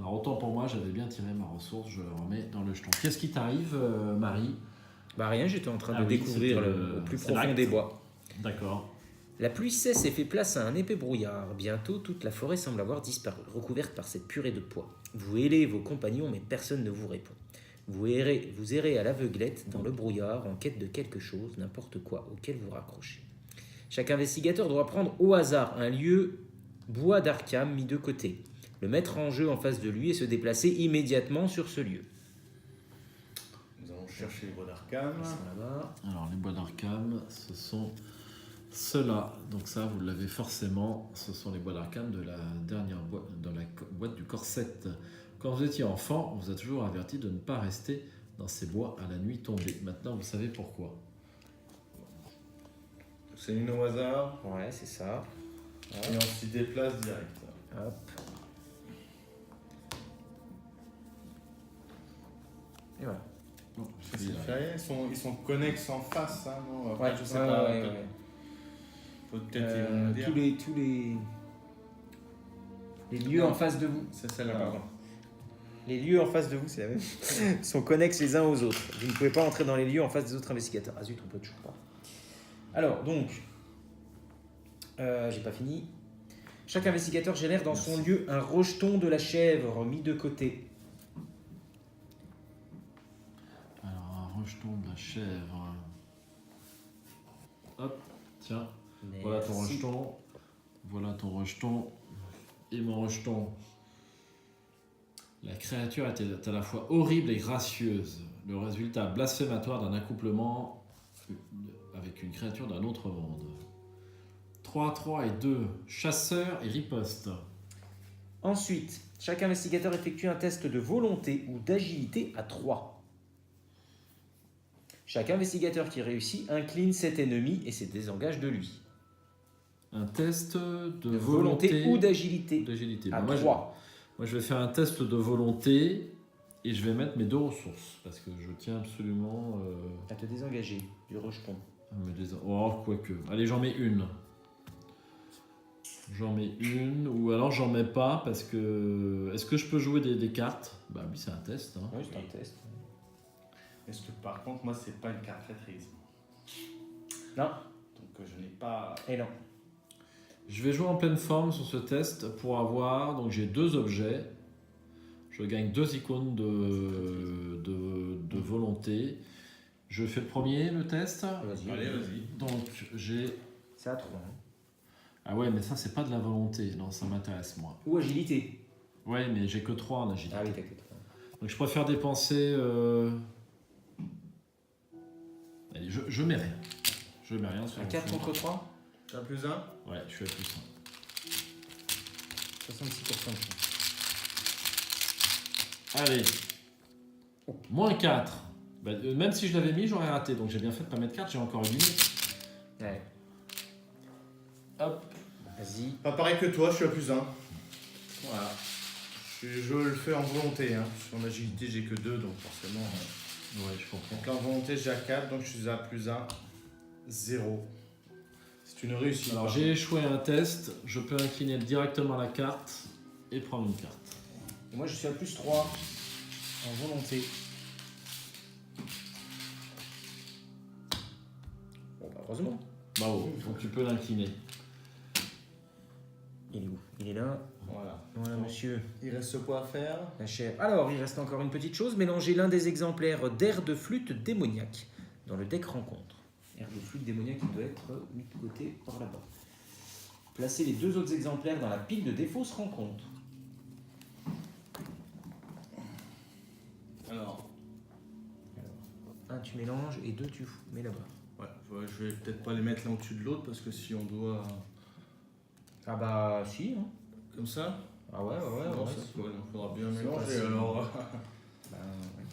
Alors autant pour moi, j'avais bien tiré ma ressource, je le remets dans le jeton. Qu'est-ce qui t'arrive, Marie? Bah rien, j'étais en train de oui, découvrir c'était le plus c'est profond l'acte. des bois. D'accord. La pluie cesse et fait place à un épais brouillard. Bientôt, toute la forêt semble avoir disparu, recouverte par cette purée de pois. Vous hélez vos compagnons, mais personne ne vous répond. Vous errez à l'aveuglette dans le brouillard en quête de quelque chose, n'importe quoi, auquel vous raccrochez. Chaque investigateur doit prendre au hasard un lieu bois d'Arkham mis de côté, le mettre en jeu en face de lui et se déplacer immédiatement sur ce lieu. Nous allons chercher les bois d'Arkham. Ils sont là-bas. Alors les bois d'Arkham, ce sont ceux-là. Donc ça, vous l'avez forcément. Ce sont les bois d'Arkham de la dernière boîte, dans la boîte du corset. Quand vous étiez enfant, on vous a toujours averti de ne pas rester dans ces bois à la nuit tombée. Maintenant, vous savez pourquoi. C'est une au hasard Ouais, c'est ça. et on s'y déplace direct. Hop. Et voilà. Bon, C'est fait. Ils sont connexes en face, hein, non? Après, Ouais, je sais pas. ouais. Peut-être ils vont me dire. tous les lieux en face de vous. C'est celle-là, pardon. Les lieux en face de vous, c'est la même. sont connexes les uns aux autres. Vous ne pouvez pas entrer dans les lieux en face des autres investigateurs. Ah zut, on peut toujours pas. Alors, donc, j'ai pas fini. Chaque investigateur génère dans son lieu un rejeton de la chèvre mis de côté. Alors, un rejeton de la chèvre. Hop, tiens. Voilà ton Merci. rejeton. Voilà ton rejeton. Et mon rejeton. La créature était à la fois horrible et gracieuse. Le résultat blasphématoire d'un accouplement avec une créature d'un autre monde. 3, 3 et 2. Chasseur et riposte. Ensuite, chaque investigateur effectue un test de volonté ou d'agilité à 3. Chaque investigateur qui réussit incline cet ennemi et se désengage de lui. Un test de Volonté ou d'agilité d'agilité. à Bon, moi, 3. moi, je vais faire un test de volonté et je vais mettre mes 2 ressources parce que je tiens absolument À te désengager du rejeton. à me Oh, quoique. Allez, j'en mets une. J'en mets une ou alors j'en mets pas parce que. Est-ce que je peux jouer des cartes? Bah oui, c'est un test. Hein. Oui, c'est un test. Est-ce que par contre, moi, c'est pas une carte traîtrise? Non. Donc je n'ai pas. Et non. Je vais jouer en pleine forme sur ce test pour avoir. Donc j'ai 2 objets. Je gagne 2 icônes de volonté. Je fais le premier, le test. Vas-y. Allez, vas-y. Donc j'ai. C'est à 3. Ah ouais, mais ça, c'est pas de la volonté. Non, ça m'intéresse, moi. Ou agilité. Ouais, mais j'ai que 3 en agilité. Ah oui, t'as que 3. Donc je préfère dépenser. Allez, je mets rien. Je mets rien sur Un mon 4 fond. contre 3. T'as plus un? Ouais, je suis à plus 66% de chance. Allez. Moins 4. Bah, même si je l'avais mis, j'aurais raté. Donc j'ai bien fait de pas mettre 4, j'ai encore une minute. Ouais. Hop. Vas-y. Pas pareil que toi, je suis à plus 1. Voilà. Je le fais en volonté. Hein. En agilité, j'ai que 2, donc forcément. Ouais, je comprends. Donc là, en volonté, j'ai à 4, donc je suis à plus 1. 0. C'est une réussite. Alors j'ai échoué un test, je peux incliner directement la carte et prendre une carte. Et moi, je suis à plus 3 en volonté. Bon, bah, heureusement. Bravo, donc tu peux l'incliner. Il est où? Il est là. Voilà. Voilà, Bon. monsieur. Il reste quoi à faire? La chair. Alors, il reste encore une petite chose. Mélangez l'un des exemplaires d'air de flûte démoniaque dans le deck rencontre. Air de flûte démoniaque qui doit être mis de côté par là-bas. Placez les 2 autres exemplaires dans la pile de défausse rencontre. Alors, Un, tu mélanges et 2, tu mets là-bas. ouais, je vais peut-être pas les mettre l'un au-dessus de l'autre parce que si on doit. Ah bah, si. Hein. Comme ça? Ah ouais. Non, ça, c'est- ouais, donc faudra bien c'est mélanger facile. alors. Bah, ouais.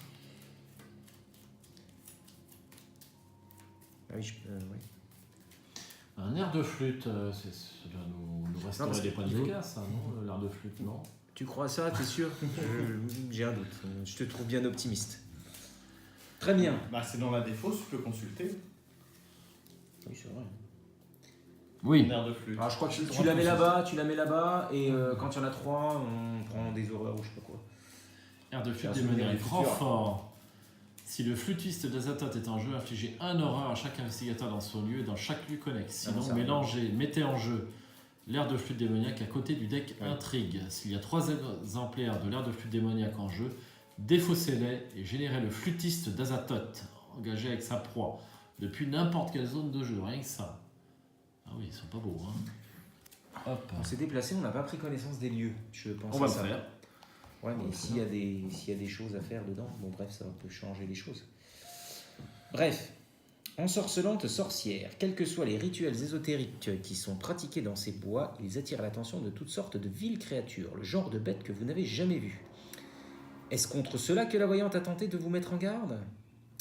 Ah oui, je peux. Ouais. Un air de flûte, ça doit nous restaurer parce des que points il faut- d'efficace, ça, non? L'air de flûte, non? Tu crois ça, t'es sûr? J'ai un doute. Je te trouve bien optimiste. Très bien. Bah, c'est dans la défausse, tu peux consulter. Oui, c'est vrai. Oui. en air de flûte. Alors je crois que tu la mets là-bas, et quand il y en a 3, on prend des horreurs ou je sais pas quoi. Air de flûte C'est un souvenir démoniaque. du futur. Renfort. Si le flûtiste d'Azathoth est en jeu, infligez un horreur à chaque investigateur dans son lieu et dans chaque lieu connexe. Ah non, Sinon, ça mettez en jeu l'air de flûte démoniaque à côté du deck Ouais. intrigue. S'il y a 3 exemplaires de l'air de flûte démoniaque en jeu, défaussez-les et générez le flûtiste d'Azathoth, engagé avec sa proie, depuis n'importe quelle zone de jeu, rien que ça. Ah oui, ils sont pas beaux, hein. Hop. On s'est déplacé, on n'a pas pris connaissance des lieux. Je pense On va à le ça. faire. Ouais, mais Ouais, s'il y a des choses à faire dedans, bon bref, ça peut changer les choses. Bref, ensorcelante sorcière, quels que soient les rituels ésotériques qui sont pratiqués dans ces bois, ils attirent l'attention de toutes sortes de viles créatures, le genre de bêtes que vous n'avez jamais vues. Est-ce contre cela que la voyante a tenté de vous mettre en garde ?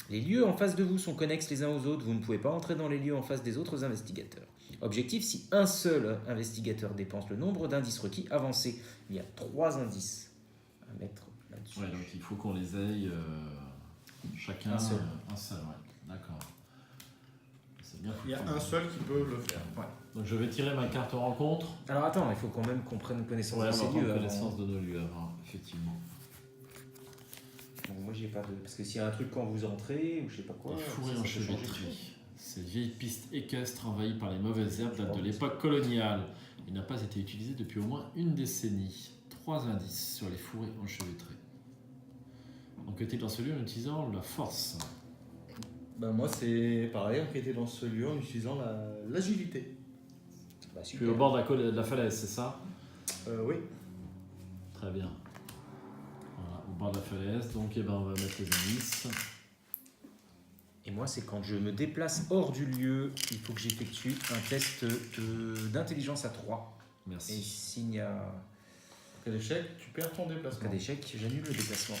Les lieux en face de vous sont connexes les uns aux autres, vous ne pouvez pas entrer dans les lieux en face des autres investigateurs. Objectif, si un seul investigateur dépense le nombre d'indices requis, avancez. Il y a 3 indices à mettre là-dessus. Ouais, donc il faut qu'on les aille chacun Un seul. un seul, ouais. D'accord. C'est bien Il y a foutu. un seul qui peut le faire. Donc je vais tirer ma carte rencontre. Alors attends, il faut quand même qu'on prenne connaissance Ouais, de on va ces prendre lieux. connaissance de nos lieux avant, effectivement. Bon, moi j'ai pas de. Parce que s'il y a un truc quand vous entrez, ou je sais pas quoi. Les ça fourrés peut changer les enchevêtrés. choses. Cette vieille piste équestre envahie par les mauvaises herbes date de l'époque coloniale. Il n'a pas été utilisé depuis au moins une décennie. 3 indices sur les fourrés enchevêtrés. Enquêtez dans ce lieu en utilisant la force. Ben moi c'est pareil, enquêter dans ce lieu en utilisant l'agilité. Bah, Tu super. es au bord de la falaise, c'est ça? Oui. Très bien. Voilà, au bord de la falaise. Donc eh ben, on va mettre les indices. Et moi, c'est quand je me déplace hors du lieu, il faut que j'effectue un test d'intelligence à 3. Et Merci. s'il y a En cas d'échec, tu perds ton un cas déplacement. d'échec, j'annule le déplacement.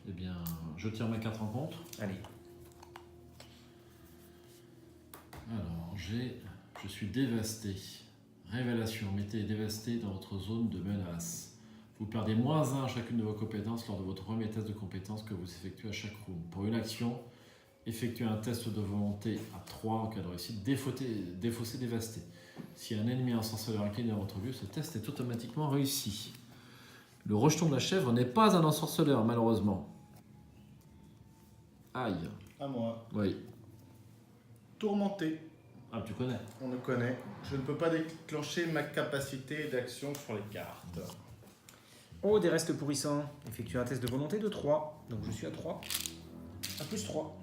Eh bien, je tire ma carte rencontre. Allez. Alors, je suis dévasté. Révélation, mettez dévasté dans votre zone de menace. Vous perdez -1 à chacune de vos compétences lors de votre premier test de compétences que vous effectuez à chaque round. Pour une action, effectuez un test de volonté à 3 en cas de réussite, défausser, dévasté. Si un ennemi ensorceleur incliné dans votre lieu, ce test est automatiquement réussi. Le rejeton de la chèvre n'est pas un ensorceleur, malheureusement. Aïe. À moi. Oui. Tourmenté. Ah, tu connais. On le connaît. Je ne peux pas déclencher ma capacité d'action sur les cartes. Oh, des restes pourrissants. Effectuez un test de volonté de 3. Donc je suis à 3. À plus 3.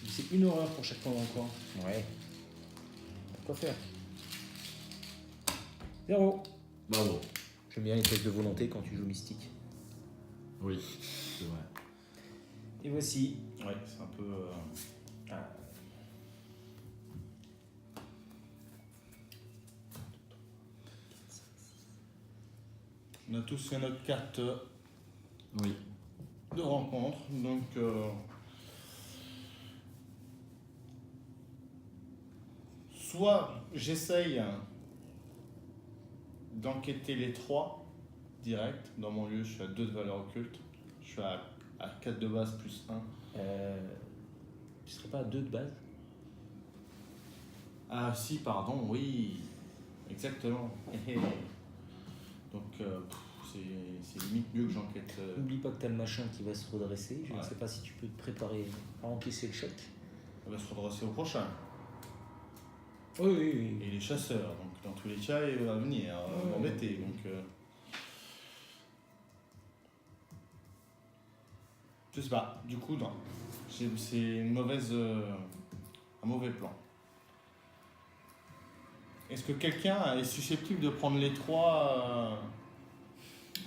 C'est une horreur pour chaque point encore. Ouais. Quoi faire 0. Bravo. J'aime bien les tests de volonté quand tu joues mystique. Oui, c'est vrai. Et voici. Ouais, c'est un peu. On a tous fait notre carte Oui. de rencontre, donc soit j'essaye d'enquêter les 3 direct. Dans mon lieu, je suis à 2 de valeur occulte. Je suis à 4 de base plus 1. Tu serais pas à 2 de base? Ah si, pardon, oui, exactement. Donc c'est limite mieux que j'enquête. N'oublie pas que t'as le machin qui va se redresser. Je ne Ouais. sais pas si tu peux te préparer à encaisser le choc. Elle va se redresser au prochain. Oui, oui, oui. Et les chasseurs, donc dans tous les cas, il va venir m'embêter. Donc, je sais pas, du coup, non. C'est une mauvaise, un mauvais plan. Est-ce que quelqu'un est susceptible de prendre les 3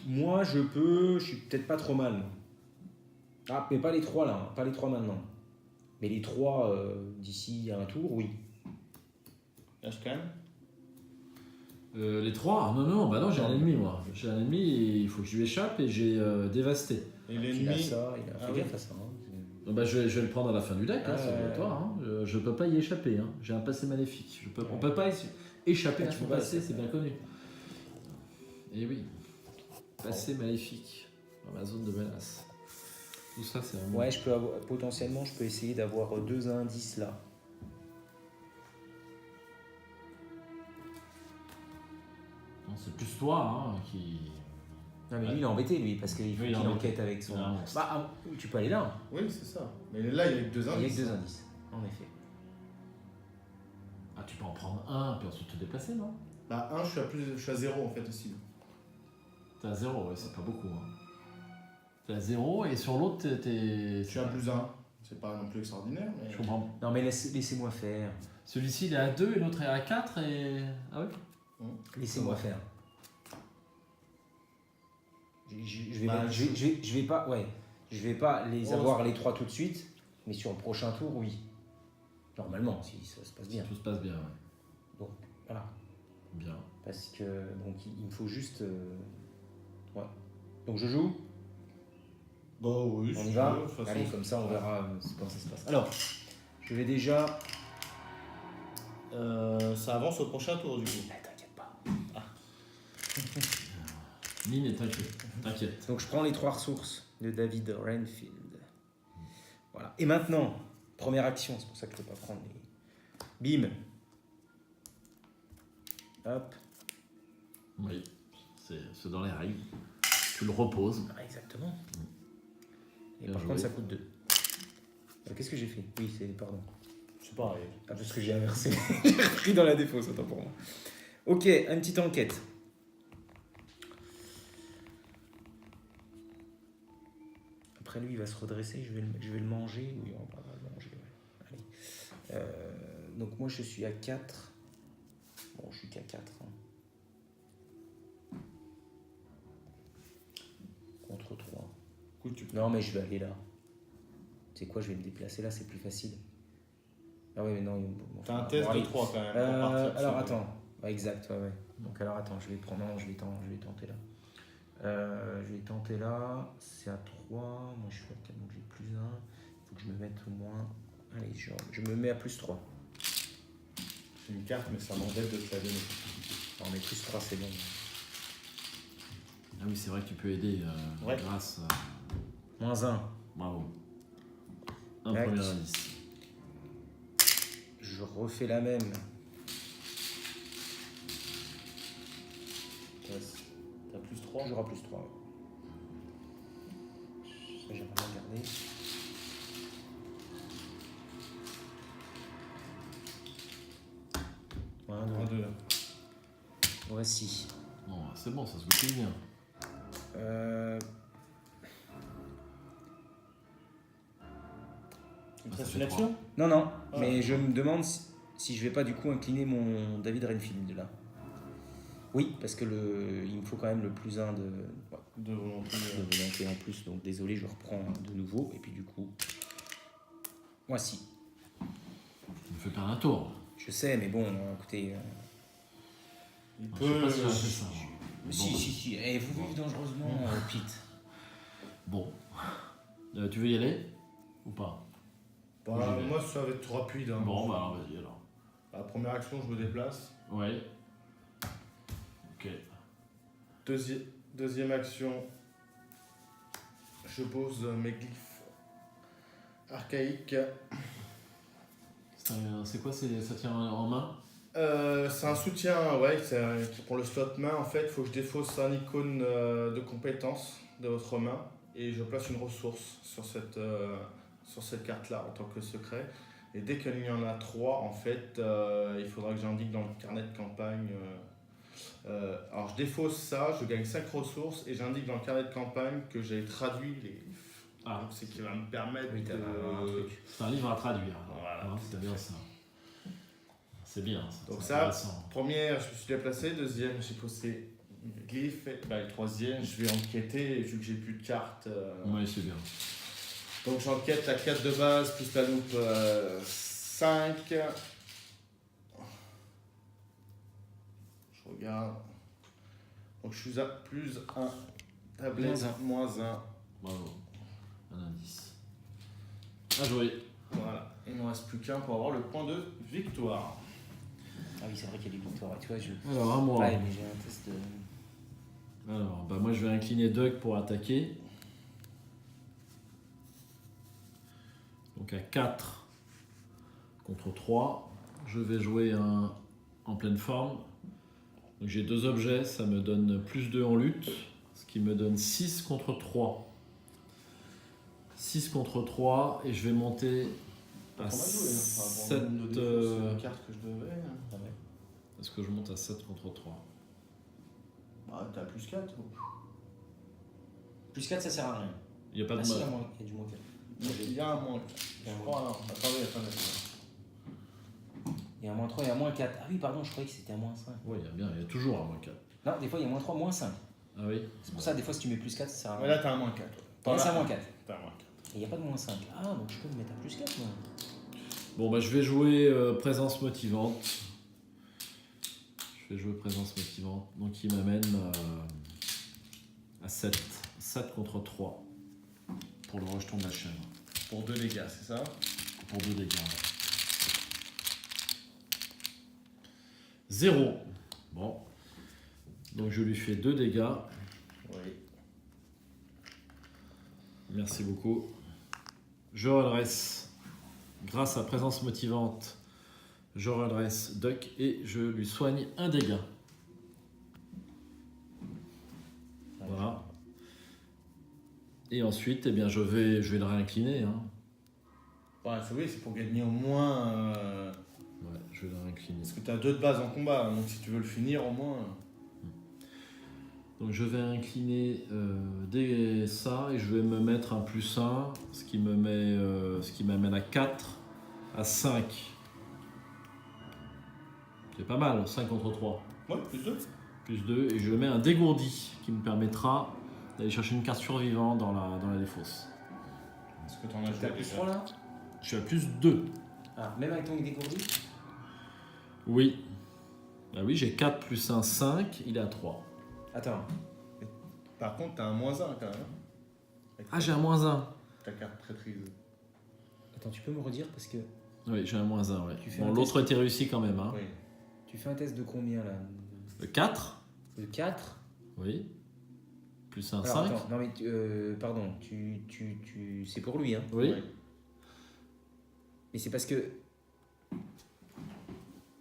Moi, je suis peut-être pas trop mal. Ah, mais pas les 3 là, hein. Pas les 3 maintenant. Mais les 3 d'ici à un tour, oui. Ashkan? Les 3? Non, non, bah non, j'ai un ennemi, moi. J'ai un ennemi et il faut que je lui échappe et j'ai dévasté. Et Il a l'ennemi? ça, il a Ah fait oui. gaffe à ça. Hein. Donc, bah, je vais le prendre à la fin du deck, hein, Ah, c'est ouais. toi. Hein. Je peux pas y échapper. Hein. J'ai un passé maléfique. On peut pas échapper Ah, à tu son peux pas, passé, c'est c'est bien connu. Et oui, passé maléfique. Dans ma zone de menace. Tout ça, c'est vraiment... Ouais, potentiellement, je peux essayer d'avoir 2 indices là. Non, c'est plus toi hein, qui... Non, mais lui, il est embêté, lui, parce qu'il faut Oui, il est qu'il embêté. enquête avec son. Il a un monstre. Bah, tu peux aller là. Hein. Oui, c'est ça. Mais là, il y a que 2 Il indices. n'y a que 2 indices, en effet. Ah, tu peux en prendre un, puis ensuite te déplacer, non? Bah, 1, je suis à 0 en fait aussi. T'es à 0, ouais, c'est pas beaucoup. Hein. T'es à 0, et sur l'autre, t'es... Je suis à plus 1. C'est pas non plus extraordinaire, mais. Je comprends. Non, mais laissez-moi faire. Celui-ci, il est à 2, et l'autre est à 4, et... Ah oui? Laissez-moi faire. Bah, Je vais pas, ouais. Je vais pas les Oh, avoir les 3 tout de suite, mais sur le prochain tour, oui. Normalement, si ça se passe bien. Tout se passe bien, ouais. Voilà. Bien. Parce que donc il me faut juste. Ouais. Donc je joue. Bah oui, On si y tu va. veux, de toute façon, Allez, comme ça on verra comment ça se passe. Alors, je vais déjà. Ça avance au prochain tour du coup. T'inquiète pas. Mine et t'inquiète. Donc je prends les 3 ressources de David Renfield. Voilà. Et maintenant, première action, c'est pour ça que je ne peux pas prendre les. Bim. Hop. Oui, c'est dans les règles. Tu le reposes. Ah, exactement. Et Bien par joué. contre, ça coûte 2. Qu'est-ce que j'ai fait? Oui, pardon. C'est pareil. Ah, parce que j'ai inversé. J'ai pris dans la défausse, autant pour moi. Ok, une petite enquête. Après lui, il va se redresser, je vais le manger. Oui, on va le manger. Ouais. Allez. Donc moi, je suis à 4. Bon, je suis qu'à 4. Hein. Contre 3. Écoute, tu peux. Non, mais je vais aller là. Tu sais quoi, je vais me déplacer là, c'est plus facile. Ah ouais, mais non. T'as un test bon, de allez. 3 quand même. Pour partir Alors sur- attends. Ouais, exact, ouais. Donc alors attends, je vais prendre. Non, je vais tenter là. Je vais tenter là. C'est à 3. Moi je suis à 4, donc j'ai plus 1. Il faut que je me mette au moins. Allez, je me mets à plus 3. J'ai une carte, mais ça m'embête de te la donner. Non, mais plus 3, c'est bon. Ah oui, c'est vrai que tu peux aider Ouais. grâce à... Moins 1. Bravo. Un Tac. premier indice. Je refais la même. T'as plus 3. Toujours à plus 3. Ouais. Ça, j'ai vraiment gardé. Un, 1, deux. 2. Voici. Bon, c'est bon, ça se goupille bien. Il te Ça reste fait une action? Non, non, Ah. mais je me demande si je vais pas du coup incliner mon David Renfield là. Oui, parce que il me faut quand même le plus 1 de volonté. volonté en plus, donc désolé, je reprends de nouveau, et puis du coup, voici. Tu me fais perdre un tour. Je sais, mais bon, écoutez, Il Je sais peut. pas si j'aurais fait ça. si, et vous vivez dangereusement, Pete. Bon. Tu veux y aller? Ou pas? Bah, J'y vais. moi, ça va être trop rapide. Hein. Bon, bah alors vas-y alors. La première action, je me déplace. Ouais. Ok. Deuxième action, je pose mes glyphes archaïques. C'est quoi? Ça tient en main? C'est un soutien, ouais, pour le slot main. En fait, il faut que je défausse un icône de compétence de votre main et je place une ressource sur cette carte-là en tant que secret. Et dès qu'il y en a 3, en fait, il faudra que j'indique dans le carnet de campagne. Alors, je défausse ça, je gagne 5 ressources et j'indique dans le carnet de campagne que j'ai traduit les glyphes. Ah, Donc, c'est qui va me permettre Oui, t'as un truc. c'est un livre à traduire. Voilà, Hein, tout c'est à bien fait. ça. C'est bien. Ça, Donc c'est ça, intéressant. première, je me suis déplacé. Deuxième, j'ai posé mes glyphes. Et, le troisième, je vais enquêter vu que j'ai plus de cartes. Ouais, c'est bien. Donc j'enquête la 4 de base plus la loupe 5. Je regarde. Donc je suis à plus 1. Tablette, moins 1. Bravo. Un indice. À jouer. Voilà. Il ne me reste plus qu'un pour avoir le point de victoire. Ah oui, c'est vrai qu'il y a des victoires. Tu vois, Alors, à moi. Ouais, mais j'ai un test de. Alors, bah moi je vais incliner Doug pour attaquer. Donc à 4 contre 3, je vais jouer en pleine forme. Donc j'ai 2 objets, ça me donne plus 2 en lutte, ce qui me donne 6 contre 3. 6 contre 3 et je vais monter à 7. C'est la carte que je devais. Hein. Est-ce que je monte à 7 contre 3? Bah, t'as plus 4. Plus 4, ça sert à rien. Il n'y a pas de Si, il y mal. a moins- il y a du moins 4. Il y a un moins. Il y a un Je moins. crois, non. Attendez. Il y a un moins 3 et un moins 4. Ah oui, pardon, je croyais que c'était un moins 5. Oui, il y a toujours un moins 4. Non, des fois, il y a moins 3, moins 5. Ah oui? C'est pour ça, des fois, si tu mets plus 4, ça sert à Mais rien. là, t'as un moins 4. Là, c'est un moins 4. T'as un moins 4. Et il n'y a pas de moins 5. Ah, donc je peux me mettre à plus 4, moi. Bon, bah je vais jouer présence motivante. Je vais jouer présence motivante. Donc il m'amène à 7. 7 contre 3 pour le rejeton de la chèvre. Pour 2 dégâts, c'est ça? Pour 2 dégâts. 0. Bon. Donc je lui fais 2 dégâts. Oui. Merci beaucoup. Je redresse. Grâce à présence motivante, je redresse Duck et je lui soigne un dégât. Voilà. Et ensuite, eh bien, je vais le réincliner. Hein. Ouais, c'est pour gagner au moins. Ouais, je vais le réincliner. Parce que t'as 2 de base en combat, donc si tu veux le finir au moins. Donc je vais incliner dès ça et je vais me mettre un +1, ce qui m'amène à 4, à 5. C'est pas mal, 5 contre 3. Ouais, plus 2. Plus 2, et je mets un dégourdi qui me permettra d'aller chercher une carte survivante dans la défausse. Est-ce que t'en as T'as joué plus déjà? 3 là? Je suis à plus 2. Ah, même avec ton dégourdi? Oui. Ah oui, j'ai 4 plus 1, 5, il est à 3. Attends. Par contre, t'as un moins 1 quand même. Avec Ah, j'ai un -1. ta carte traîtrise. Attends, tu peux me redire parce que Oui, j'ai un -1, ouais. Tu fais Bon, un l'autre était réussi quand même. Hein. Oui. tu fais un test de combien là? Le 4, De 4? oui. Plus 1, Alors 5. attends, non mais pardon, c'est pour lui hein. Oui. Oui. Mais c'est parce que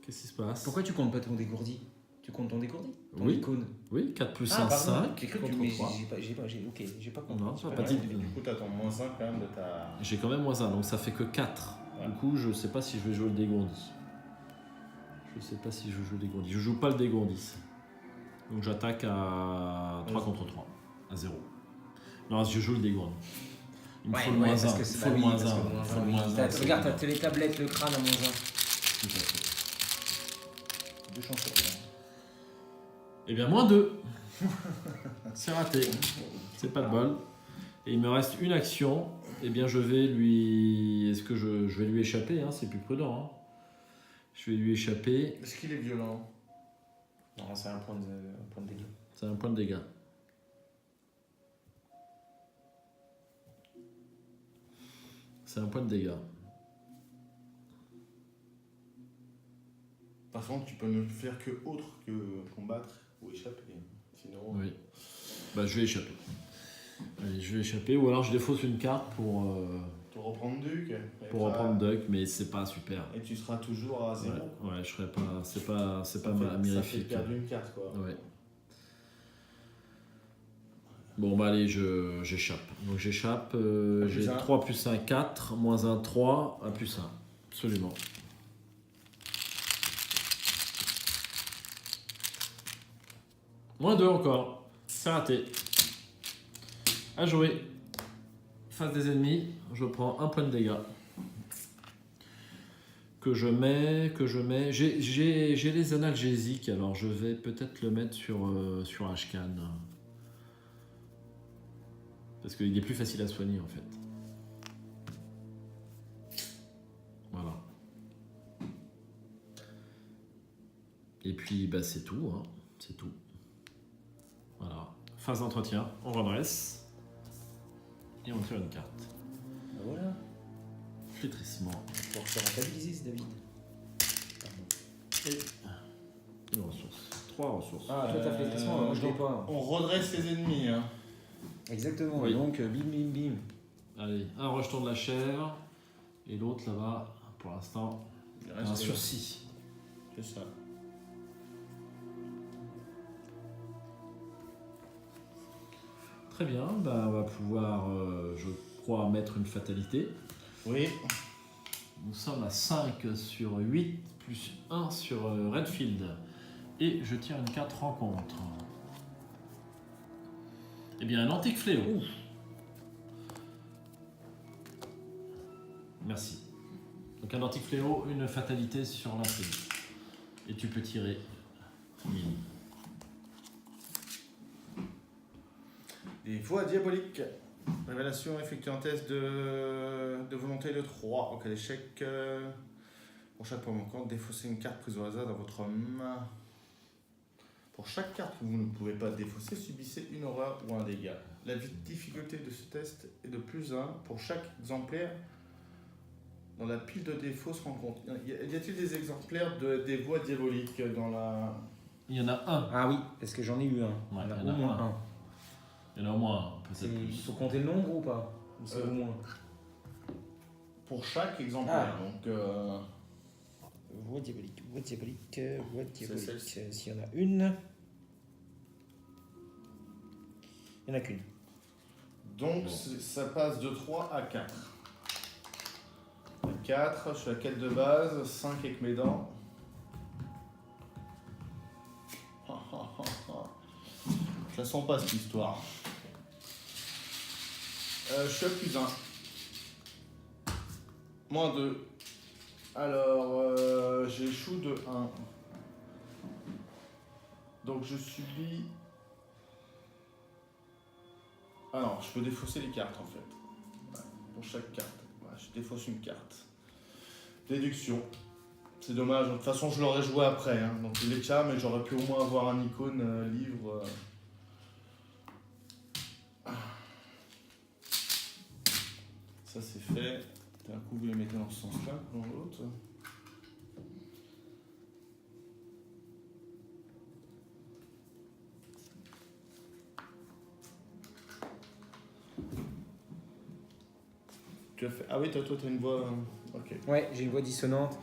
Qu'est-ce qui se passe? pourquoi tu comptes pas ton dégourdi? Tu comptes ton dégourdi? Ton Oui. icône. Oui, 4 plus Ah 1, pardon, 5. j'ai cru que contre mais 3. j'ai pas compris. Non, J'ai pas pas dit. Du coup, t'as ton moins 1 quand même de ta. J'ai quand même -1, donc ça fait que 4. Ouais. Du coup, je sais pas si je vais jouer le dégourdi. Je sais pas si je joue le dégourdi. Je joue pas le dégourdi. Donc j'attaque à 3 contre 3. À 0. Non, je joue le dégourdi. Il me faut le -1. parce que Il c'est faut le bah oui, -1. parce que Il moins faut le un, oui. -1. c'est Regarde, évident. t'as les tablettes, le crâne à moins 1. Tout à fait. 2 chances sur 3. Eh bien, -2. C'est raté. C'est pas de bol. Et il me reste une action. Eh bien, je vais lui. Est-ce que je vais lui échapper hein, c'est plus prudent. Hein. Je vais lui échapper. Est-ce qu'il est violent? Non, c'est un point de dégâts. C'est un point de dégâts. C'est un point de dégâts. Par contre, tu peux ne faire que autre que combattre ou échapper. Sinon. Oui. Bah, je vais échapper. Allez, je vais échapper. Ou alors je défausse une carte pour reprendre Duc. reprendre Duck, mais c'est pas super. Et tu seras toujours à 0. Ouais, je serais pas. C'est pas Ça fait mirifique. perdre une carte quoi. Ouais. Bon, bah allez, j'échappe. Donc j'échappe. Plus J'ai un. 3 plus 1, 4. Moins 1, 3. 1 plus 1. Absolument. Moins 2 encore. C'est raté. À jouer. Face des ennemis, je prends un point de dégâts. Que je mets. J'ai les analgésiques, alors je vais peut-être le mettre sur Ashcan. Parce qu'il est plus facile à soigner en fait. Voilà. Et puis bah, c'est tout. Hein. C'est tout. Voilà. Phase d'entretien, on redresse. Et on tire une carte. Bah voilà. Flétrissement. Pour se rentabiliser ce David. Et une ressource. 3 ressources. Ah, toi t'as flétrissement, moi je l'ai pas. On redresse les ennemis. Hein. Exactement, Oui. et donc bim bim bim. Allez, un rejeton de la chair. Et l'autre là-bas, pour l'instant, Il un reste sursis. C'est ça. Très bien, bah, on va pouvoir, je crois, mettre une fatalité. Oui. Nous sommes à 5 sur 8, plus 1 sur Redfield. Et je tire une carte rencontre. Eh bien, un antique fléau. Merci. Donc un antique fléau, une fatalité sur l'intrigue. Et tu peux tirer 1000. Des voix diaboliques. Révélation, effectue un test de volonté de 3. Auquel échec. Pour chaque point manquant, défaussez une carte prise au hasard dans votre main. Pour chaque carte que vous ne pouvez pas défausser, subissez une horreur ou un dégât. La difficulté de ce test est de +1 pour chaque exemplaire dans la pile de défauts se rencontre. Y a-t-il des exemplaires des voix diaboliques dans la... Il y en a un. Ah oui, parce que j'en ai eu un. Ouais, Il y en a il y en a au moins un. un. Il y en a au moins un, peut-être Il plus. faut compter le nombre ou pas? Ou c'est au moins? Pour chaque exemplaire. Ah. Donc, Voix diabolique, voix diabolique, voix diabolique. celle-ci. S'il y en a une. Il n'y en a qu'une. donc Bon. ça passe de 3 à 4. 4, je suis à 4 de base, 5 avec mes dents. Je la sens pas cette histoire. Je suis à +1. -2. Alors, j'échoue de 1. Donc je subis... Ah non, je peux défausser les cartes en fait. Ouais, pour chaque carte. Ouais, je défausse une carte. Déduction. C'est dommage, de toute façon je l'aurais joué après. Hein. Donc il est déjà, mais j'aurais pu au moins avoir un icône livre. Ça c'est fait. D'un coup vous les mettez dans ce sens-là, dans l'autre. Tu as fait... Ah oui, toi t'as une voix... Ok. Ouais, j'ai une voix dissonante.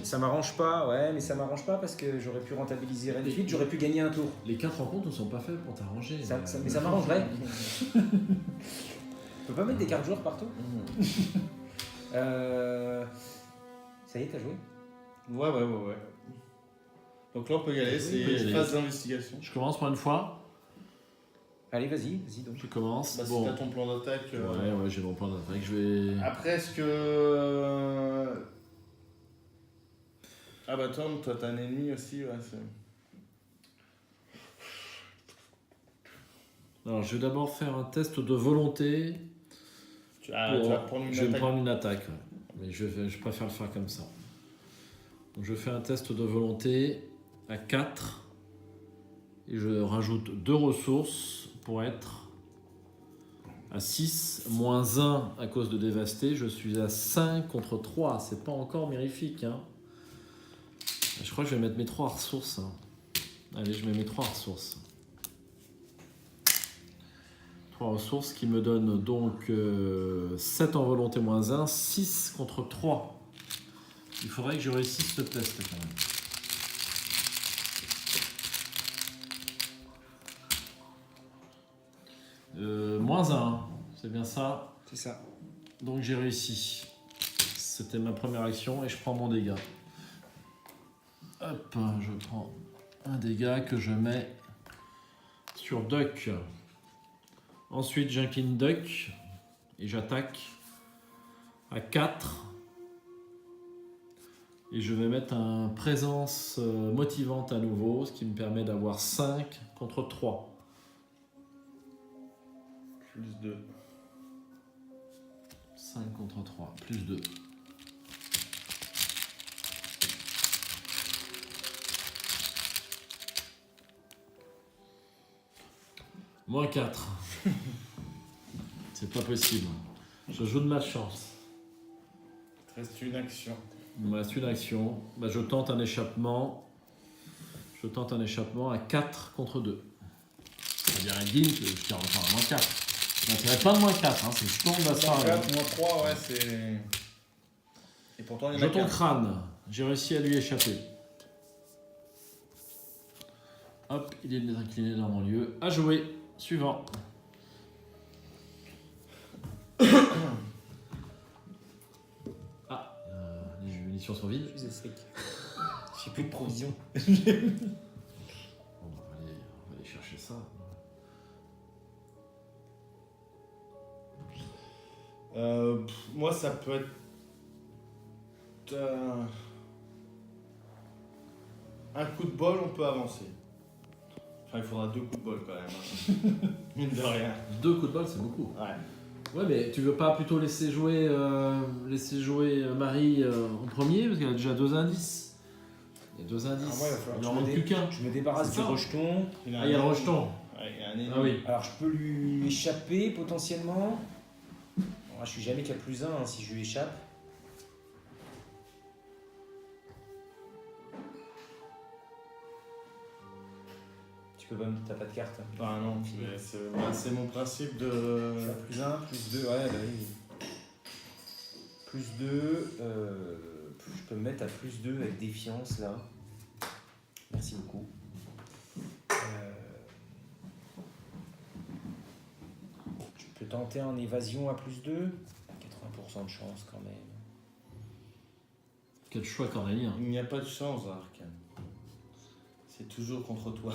Ça m'arrange pas, ouais, mais ça m'arrange pas parce que j'aurais pu rentabiliser Redfield, j'aurais pu gagner un tour. Les 4 rencontres ne sont pas faites pour t'arranger. Mais ça m'arrangerait. On peut pas mettre des cartes joueurs partout. Ça y est, t'as joué? Ouais. Donc là on peut y aller, On peut y c'est aller. phase d'investigation. Je commence pour une fois. Allez, vas-y donc. Je commence. Bah, si bon. t'as ton plan d'attaque... Ouais, j'ai mon plan d'attaque. Je vais... Après, est-ce que... Ah bah Tom, toi t'as un ennemi aussi, ouais. Alors, je vais d'abord faire un test de volonté. Tu vas prendre une Je vais me attaque. prendre une attaque. Ouais. Mais je préfère le faire comme ça. Donc, je fais un test de volonté à 4. Et je rajoute 2 ressources pour être à 6, moins 1 à cause de dévasté. Je suis à 5 contre 3. C'est pas encore mirifique. Hein. Je crois que je vais mettre mes 3 ressources. Hein. Allez, je mets mes 3 ressources. 3 ressources qui me donnent donc 7 en volonté moins 1, 6 contre 3. Il faudrait que je réussisse ce test quand même. Moins 1, c'est bien ça. C'est ça. Donc j'ai réussi. C'était ma première action et je prends mon dégât. Hop, je prends un dégât que je mets sur Duck. Ensuite j'incline Duck et j'attaque à 4. Et je vais mettre un présence motivante à nouveau, ce qui me permet d'avoir 5 contre 3. Plus 2. 5 contre 3, plus 2. Moins 4. C'est pas possible. Je joue de ma chance. Il te reste une action. Il me reste une action. Bah, je tente un échappement. Je tente un échappement à 4 contre 2. C'est-à-dire un guin, je tire encore à moins 4. Je ne tirerai pas de moins 4, hein, c'est je tombe à ça. Moins 4, moins 3, ouais, c'est... Et pourtant, il y en a Jeton qu'un. crâne. J'ai réussi à lui échapper. Hop, il est désincliné dans mon lieu. À jouer. Suivant. Ah, les munitions sont vides. Je suis sec. J'ai plus de provisions. Bon, on va aller chercher ça. Moi, ça peut être un coup de bol, on peut avancer. Enfin, il faudra 2 coups de bol quand même. Mine de rien. 2 coups de balle, c'est beaucoup. Ouais. Ouais, mais tu veux pas plutôt laisser jouer Marie en premier parce qu'elle a déjà 2 indices. Il y a 2 indices. Ah ouais, il va falloir il que en je me manque plus qu'un. Je me débarrasse C'est du ça. rejeton. Ah, il y a le rejeton. Ouais, il y a un ennemi. Ah oui. Alors je peux lui échapper potentiellement. Bon, je suis jamais qu'à +1 si je lui échappe. Tu peux pas, t'as pas de carte. Ah non, mais c'est mon principe Je de. suis à +1, +2, ouais, bah oui. +2, je peux me mettre à +2 avec défiance là. Merci beaucoup. Je peux tenter en évasion à +2. 80% de chance quand même. Quel choix cornélien. Il n'y a pas de chance dans Arcane. C'est toujours contre toi.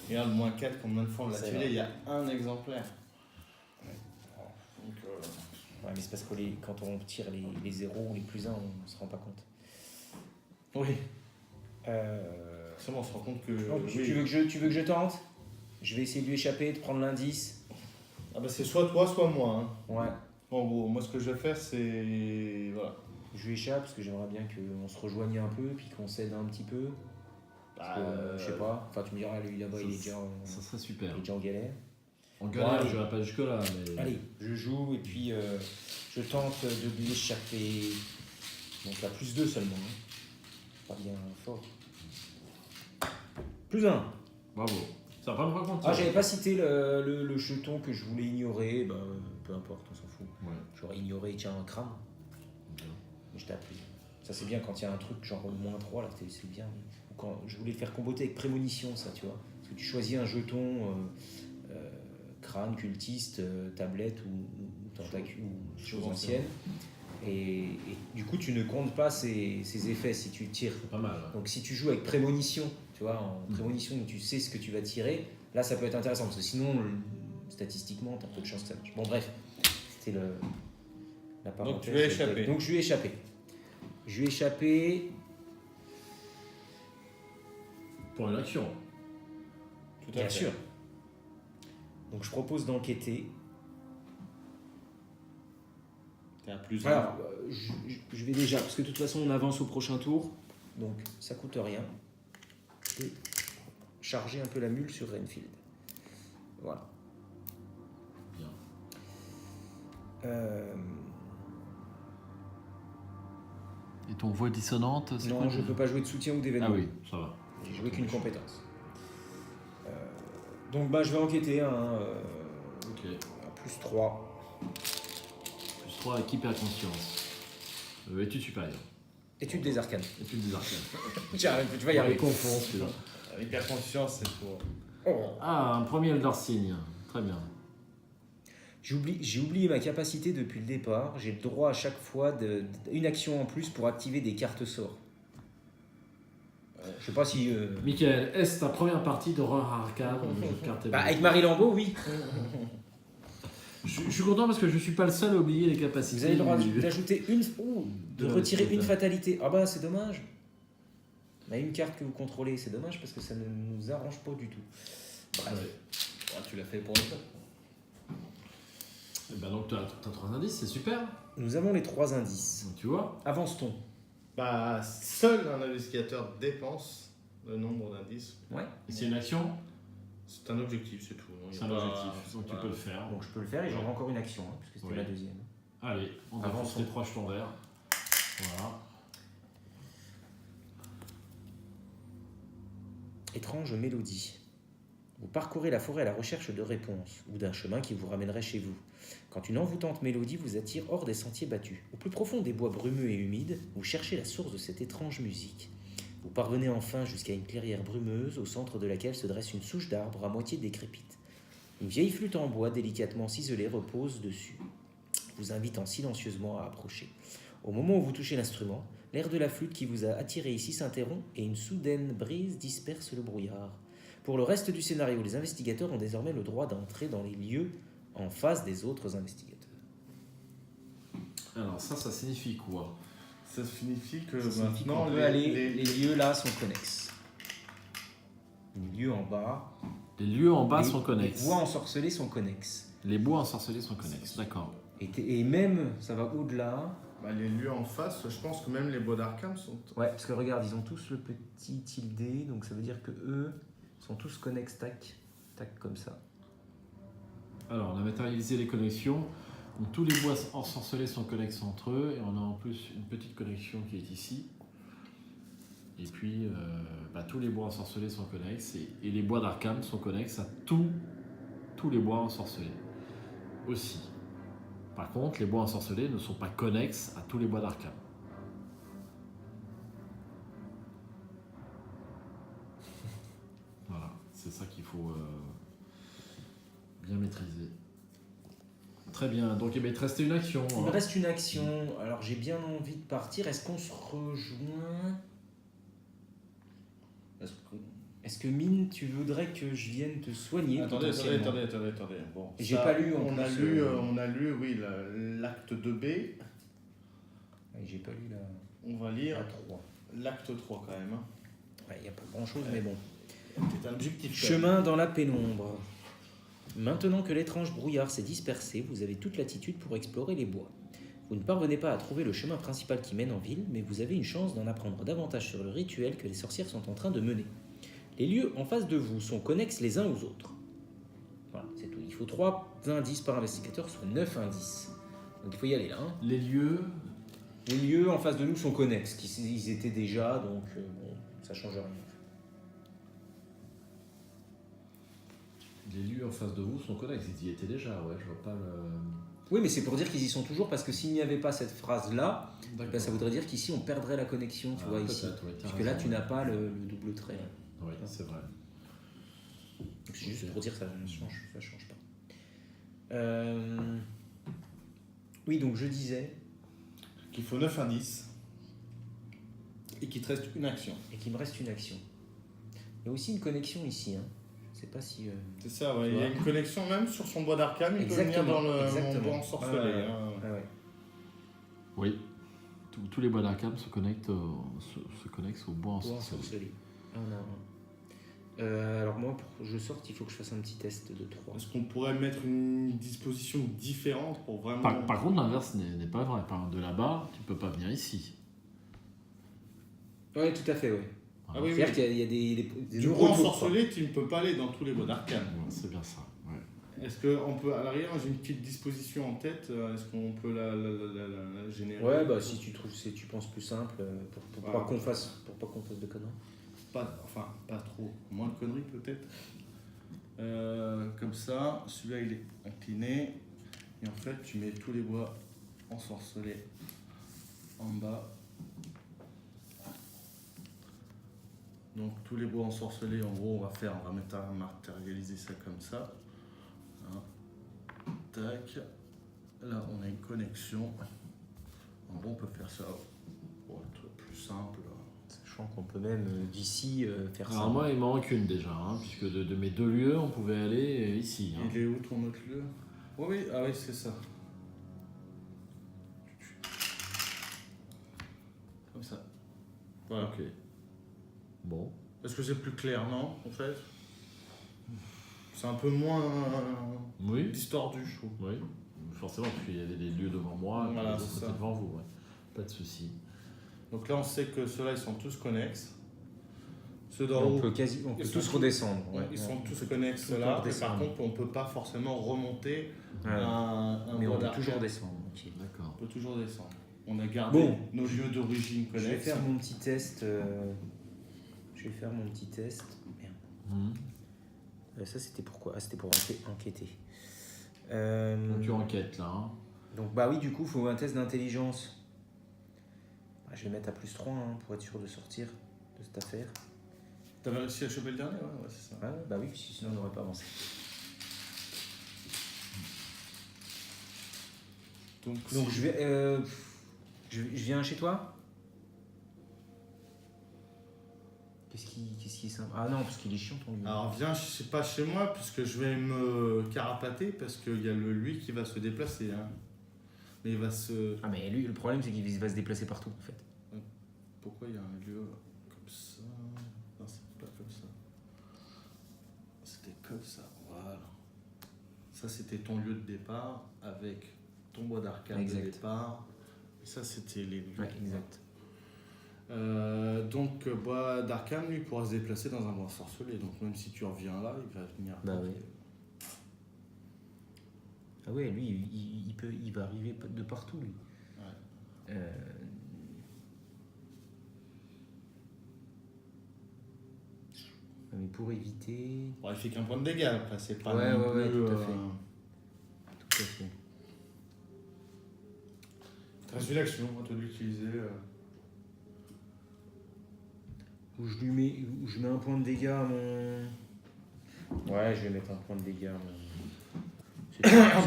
Regarde, -4, combien de fois on l'a C'est tiré? vrai. Il y a un exemplaire. Donc, Ouais, mais c'est parce que quand on tire les 0 ou les +1, on se rend pas compte. oui. C'est bon, on se rend compte que. Donc, oui. tu veux que je tente? Je vais essayer de lui échapper, de prendre l'indice. Ah bah c'est soit toi, soit moi. Hein. Ouais. En gros, moi ce que je vais faire, c'est. Voilà. Je lui échappe parce que j'aimerais bien qu'on se rejoigne un peu, puis qu'on s'aide un petit peu. Parce que, je sais pas. Enfin, tu me diras, lui là-bas, il est déjà Ça serait super. en galère. En galère, allez. je n'irai pas jusque-là. Mais... Allez, je joue et puis je tente de lui échapper. Donc à +2 seulement. Hein. Pas bien fort. +1. Bravo. Ça va pas me raconter. Ah, j'avais pas cité le jeton que je voulais ignorer. Bah, peu importe, on s'en fout. Ouais. J'aurais ignoré, tiens, un crâne. Mais je t'ai appelé. Ça, c'est bien quand il y a un truc genre -3, là, c'est bien. Ou quand je voulais le faire comboter avec prémonition, ça, tu vois. Parce que tu choisis un jeton crâne, cultiste, tablette ou tentacule ou chose ancienne. Et du coup, tu ne comptes pas ces effets si tu tires. C'est pas mal. Hein. Donc, si tu joues avec prémonition, tu vois, en prémonition où tu sais ce que tu vas tirer, là, ça peut être intéressant. Parce que sinon, statistiquement, tu as peu de chance que ça marche. Bon, bref, c'était la parenthèse. Donc, tu vas échapper. Donc, je lui ai échappé. Je lui ai échappé. Pour une action. Tout à Bien fait. sûr. Donc, je propose d'enquêter. T'es à +1. Alors, je vais déjà, parce que de toute façon, on avance au prochain tour. Donc, ça coûte rien. Je vais charger un peu la mule sur Renfield. Voilà. Bien. Et ton voix dissonante, c'est Non, quoi je ne peux pas jouer de soutien ou Ah d'événement. oui, ça va. J'ai joué qu'une compétence. Donc, bah, je vais enquêter Ok. à +3. +3, équipe et conscience. Études supérieures. Étude des arcanes. Études des arcanes. Tu vas y arriver. Confond, celui-là. Hyperconscience, c'est pour. Oh. Ah, un premier Elder Sign. Très bien. J'ai oublié ma capacité depuis le départ. J'ai le droit à chaque fois d'une action en plus pour activer des cartes sorts. Je sais pas si. Michael, est-ce ta première partie d'horreur arcade ou de jeu de cartes Bah, avec Marie Lambeau, oui. Je suis content parce que je suis pas le seul à oublier les capacités. Vous avez le droit du- d'ajouter une. De de- retirer de- une fatalité. Ah bah, c'est dommage. On a une carte que vous contrôlez, c'est dommage parce que ça ne nous arrange pas du tout. Bref. Ouais. Ah, tu l'as fait pour le coup. Eh ben donc, tu as 3 indices, c'est super. Nous avons les 3 indices. Donc, tu vois. Avance-t-on? Bah, seul un investigateur dépense le nombre d'indices. Ouais. Et c'est une action, C'est un objectif, c'est tout. Il y a c'est un pas- objectif. Donc, tu voilà. peux le faire. Donc je peux le faire et j'aurai encore une action, hein, puisque c'était Oui. la deuxième. Allez, on Avançons. avance les 3 jetons verts. Voilà. Étrange mélodie. Vous parcourez la forêt à la recherche de réponses ou d'un chemin qui vous ramènerait chez vous. Quand une envoûtante mélodie vous attire hors des sentiers battus, au plus profond des bois brumeux et humides, vous cherchez la source de cette étrange musique. Vous parvenez enfin jusqu'à une clairière brumeuse au centre de laquelle se dresse une souche d'arbre à moitié décrépite. Une vieille flûte en bois délicatement ciselée repose dessus, vous invitant silencieusement à approcher. Au moment où vous touchez l'instrument, l'air de la flûte qui vous a attiré ici s'interrompt et une soudaine brise disperse le brouillard. Pour le reste du scénario, les investigateurs ont désormais le droit d'entrer dans les lieux en face des autres investigateurs. Alors ça signifie quoi? Ça signifie que Ça signifie maintenant qu'on peut aller, les lieux là sont connexes. Les lieux en bas. Les lieux en bas les- sont connexes. Les bois ensorcelés sont connexes. Les bois ensorcelés sont connexes, d'accord. Et même, ça va au-delà. Bah, les lieux en face, je pense que même les bois d'Arkham sont. Ouais, parce que regarde, ils ont tous le petit tilde, donc ça veut dire que eux sont tous connexes, tac, tac, comme ça. Alors, on a matérialisé les connexions. Donc, tous les bois ensorcelés sont connexes entre eux. Et on a en plus une petite connexion qui est ici. Et puis, tous les bois ensorcelés sont connexes. Et les bois d'Arkham sont connexes à tous les bois ensorcelés. Aussi. Par contre, les bois ensorcelés ne sont pas connexes à tous les bois d'Arkham. Voilà, c'est ça qu'il faut bien maîtriser. Très bien, donc il te restait une action. Il me reste une action, alors j'ai bien envie de partir. Est-ce qu'on se rejoint? Est-ce que Mine, tu voudrais que je vienne te soigner? Attendez. Bon, J'ai ça, pas lu en on plus, a lu, oui, l'acte 2B. Ouais, j'ai pas lu On va lire la 3. l'acte 3 quand même. Hein. Ouais, il n'y a pas grand chose, mais bon. C'est un objectif. Chemin dans la pénombre. Maintenant que l'étrange brouillard s'est dispersé, vous avez toute latitude pour explorer les bois. Vous ne parvenez pas à trouver le chemin principal qui mène en ville, mais vous avez une chance d'en apprendre davantage sur le rituel que les sorcières sont en train de mener. Les lieux en face de vous sont connexes les uns aux autres. Voilà, c'est tout. Il faut 3 indices par investigateur, soit 9 indices. Donc il faut y aller là. Hein. Les lieux, Les lieux en face de nous sont connexes, ils étaient déjà, donc bon, ça change rien. les lieux en face de vous sont connexes. Ils y étaient déjà, ouais, je vois pas le... Oui, mais c'est pour dire qu'ils y sont toujours, parce que s'il n'y avait pas cette phrase-là, D'accord. ben, ça voudrait dire qu'ici on perdrait la connexion, tu vois, ici. peut-être, ouais, t'as Parce que là, raison, tu ouais. n'as pas le double trait. Oui, c'est vrai. Donc, c'est juste pour dire que ça change pas. Oui, donc je disais, Qu'il faut 9 indices. Et qu'il te reste une action. et qu'il me reste une action. Il y a aussi une connexion ici. Hein. Je sais pas si. C'est ça, ouais. Tu Il y a vois. une connexion même sur son bois d'Arkham. Il peut venir Exactement, dans le exactement. bois ensorcelé. Ouais. Hein. Ah ouais. Oui. Tous les bois d'Arkham se connectent au bois Bois ensorcelé. ensorcelé. Ah, on a un. Alors moi, pour que je sorte, il faut que je fasse un petit test de 3. Est-ce qu'on pourrait mettre une disposition différente pour vraiment. Par contre, l'inverse n'est pas vrai. Par exemple, de là-bas, tu peux pas venir ici. Oui, tout à fait, oui. Ah oui, C'est-à-dire oui. qu'il y a des Du bois non-retours, ensorcelé, tu ne peux pas aller dans tous les bois d'Arkham. Ouais, c'est bien ça. Ouais. Est-ce qu'on peut, à l'arrière, j'ai une petite disposition en tête, est-ce qu'on peut la générer? Ouais, bah si tu trouves, si tu penses plus simple, pour Ouais. pas qu'on fasse de conneries. Pas trop. Moins de conneries peut-être. Comme ça, celui-là il est incliné. Et en fait, tu mets tous les bois ensorcelés en bas. Donc tous les bois ensorcelés, en gros, on va matérialiser ça comme ça. Hein. Tac. Là, on a une connexion. En gros, on peut faire ça pour être plus simple. Sachant qu'on peut même d'ici faire ça. Alors moi, il m'en manque une déjà, hein, puisque de mes 2 lieux, on pouvait aller ici. Hein. Il est où ton autre lieu? Oui, ah oui, c'est ça. Comme ça. Voilà. Ok. Bon. Est-ce que c'est plus clair, non, en fait? C'est un peu moins Oui. distordu, je trouve. Oui. Forcément, parce qu'il y avait des lieux devant moi, et Voilà, les autres c'est étaient ça. devant vous. Ouais. Pas de souci. Donc là, on sait que ceux-là, ils sont tous connexes. Ceux d'en On haut, peut, ils tous sont redescendre. ils ouais. sont On tous peut connexes tout là. Et par redescendre. contre, on peut pas forcément remonter Ouais. un Mais bois on peut d'arcade. toujours descendre. Ok. D'accord. On peut toujours descendre. On a gardé Bon. nos lieux d'origine Je vais connexes. faire mon petit test. Je vais faire mon petit test. Merde. Mhm. Ça, c'était pourquoi? Ah, c'était pour enquêter. Donc tu enquêtes là. Hein. Donc, bah oui, du coup, il faut un test d'intelligence. Bah, je vais mettre à +3 pour être sûr de sortir de cette affaire. T'avais réussi à choper le dernier? Ouais, c'est ça. Ah, bah oui, sinon on n'aurait pas avancé. Donc je viens chez toi. Qu'est-ce qui est simple? Ah non, parce qu'il est chiant ton lui. Alors viens, c'est pas chez moi, puisque je vais me carapater, parce qu'il y a lui qui va se déplacer. Hein. Mais il va se... Ah mais lui, le problème c'est qu'il va se déplacer partout en fait. Pourquoi il y a un lieu comme ça? Non, c'est pas comme ça. C'était comme ça, voilà. Ça, c'était ton lieu de départ, avec ton bois d'arcane de départ. Et ça, c'était les lieux. Ouais, exact. Donc, bois d'arcane, lui, pourra se déplacer dans un bois ensorcelé. Donc, même si tu reviens là, il va venir. Bah oui. Ah ouais, lui, il va arriver de partout, lui. Ouais. Mais pour éviter... Bon, il fait qu'un point de dégâts, après, c'est pas Ouais, non ouais, plus... tout à fait. Tout à fait. Il te reste une action, à toi de l'utiliser. Où je mets un point de dégâts à mon... Ouais, je vais mettre un point de dégâts à mon...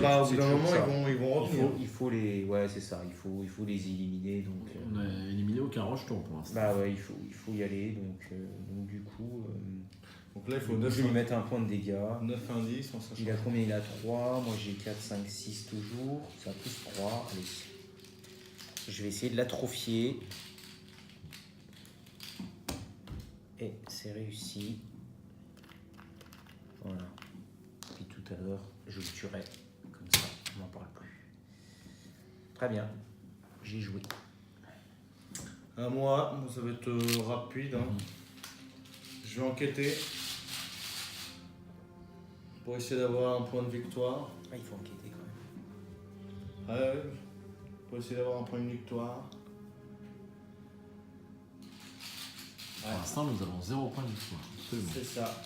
Bah, au bout d'un moment, ils vont revenir. Il faut les... Ouais, c'est ça, il faut les éliminer, donc... On n'a éliminé aucun rejeton pour l'instant. Bah ouais, il faut y aller, donc du coup... Donc là, il faut je 9 vais lui mettre un point de dégâts. 9 indices, en sachant. Il a combien? Il a 3, moi j'ai 4, 5, 6 toujours. Ça a plus 3, allez. Je vais essayer de l'atrophier. Et c'est réussi. Voilà. Puis tout à l'heure, je le tuerai. Comme ça, on n'en parle plus. Très bien. J'ai joué. À moi, ça va être rapide. Hein. Je vais enquêter. Pour essayer d'avoir un point de victoire. Ah, il faut enquêter quand même. Ouais, pour essayer d'avoir un point de victoire. Pour l'instant, nous avons 0 point de victoire. Absolument. C'est ça.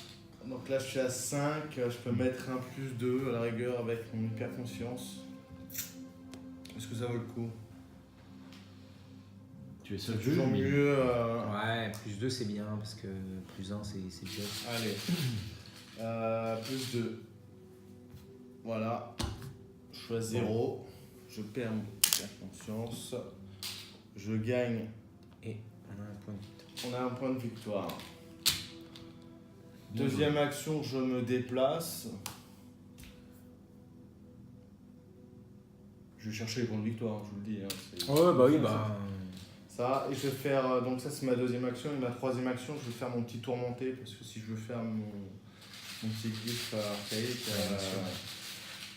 Donc là, je suis à 5. Je peux mettre un +2 à la rigueur avec mon hyper conscience. Est-ce que ça vaut le coup? Tu es C'est seul toujours mais- mieux. Ouais, +2 c'est bien parce que +1 c'est déjà. Allez. +2. Voilà. Je suis à 0. Je perds mon hyper conscience. Je gagne. Et on a un point de victoire. On a un point de victoire. Deuxième action, je me déplace. Je vais chercher les points de victoire, je vous le dis. Hein, Ouais, bah oui, bah. Ça, et je vais faire. Donc, ça, c'est ma deuxième action. Et ma troisième action, je vais faire mon petit tourmenté. Parce que si je veux faire mon petit glyphe archaïque,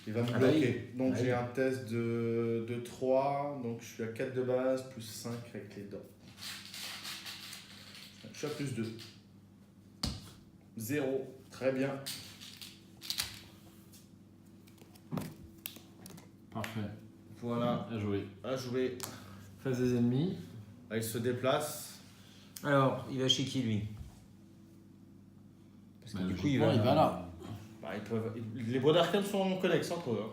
il va me bloquer. Donc, j'ai un test de 3. Donc, je suis à 4 de base, plus 5 avec les dents. Je suis à +2. 0. Très bien. Parfait. Voilà. À jouer. À jouer. Face des ennemis. Là, il se déplace. Alors, il va chez qui lui? Parce que Bah, du coup, logiquement, il va là. Bah, les bois d'arcane sont connexes entre eux. Hein.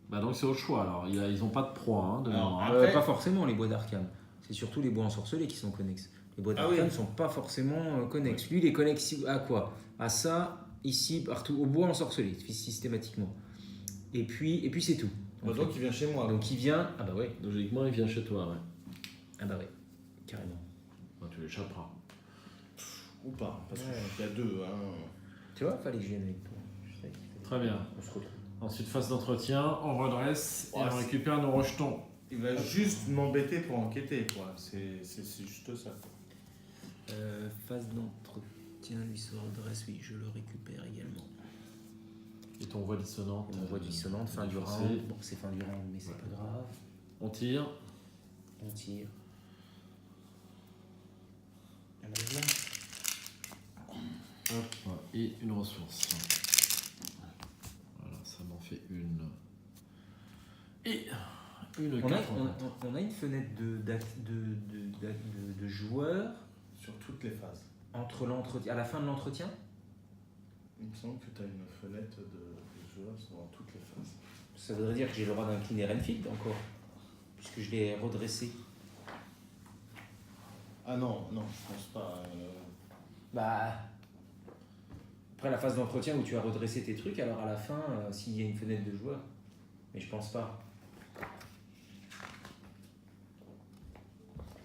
Bah donc c'est au choix alors. Ils n'ont pas de proie hein, Alors, dehors, hein. après- Pas forcément les bois d'arcane. C'est surtout les bois ensorcelés qui sont connexes. Les bois d'arcane ne sont pas forcément connexes. Lui, il est connexe à quoi? À ça, ici, partout, au bois ensorcelé, systématiquement. Et puis c'est tout. Bah, donc, il vient chez moi. Donc il vient. Ah bah ouais. Logiquement, il vient chez toi, ouais. Ah bah ouais. Carrément. Bah, tu l'échapperas. Ou pas, parce Ouais. qu'il y a deux. Hein. Tu vois, fallait que je vienne avec toi. Je savais qu'il fallait- Très bien. On se retrouve. Ensuite, phase d'entretien, on redresse et Ouais, on c'est- récupère nos rejetons. Il va juste m'embêter pour enquêter, quoi. C'est juste ça. Phase d'entretien du sort d'adresse, oui, je le récupère également. Et ton voix dissonante. On voit dissonante, fin du défaussée. round. Bon, c'est fin du round, mais c'est Ouais. pas grave. On tire. On tire. Ah bah, voilà. Hop, et une ressource. Voilà, ça m'en fait une. Et une On a, carte. on a une fenêtre de joueurs Sur toutes les phases. entre l'entretien, à la fin de l'entretien. Il me semble que tu as une fenêtre de joueurs dans toutes les phases. Ça voudrait dire que j'ai le droit d'incliner Renfield encore, puisque je l'ai redressé. Ah non, non, je pense pas. Bah. Après la phase d'entretien où tu as redressé tes trucs, alors à la fin, s'il y a une fenêtre de joueur. Mais je pense pas.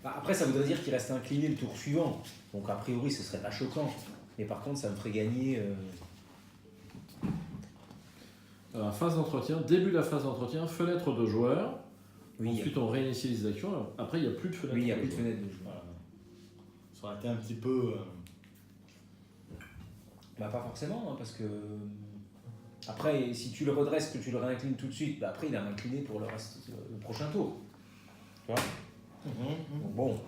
Bah, après, ça voudrait dire qu'il reste incliné le tour suivant. Donc a priori, ce serait pas choquant. Mais par contre, ça me ferait gagner. Alors, phase d'entretien, début de la phase d'entretien, fenêtre de joueur. Oui, Ensuite, on réinitialise l'action. Alors, après, il n'y a plus de fenêtre. oui, il n'y a de plus de joueur. fenêtre de joueur. Voilà. Ça aurait été un petit peu. Bah pas forcément, hein, parce que après, si tu le redresses, que tu le réinclines tout de suite, bah après il a incliné pour le reste, le prochain tour. Tu vois. Donc bon,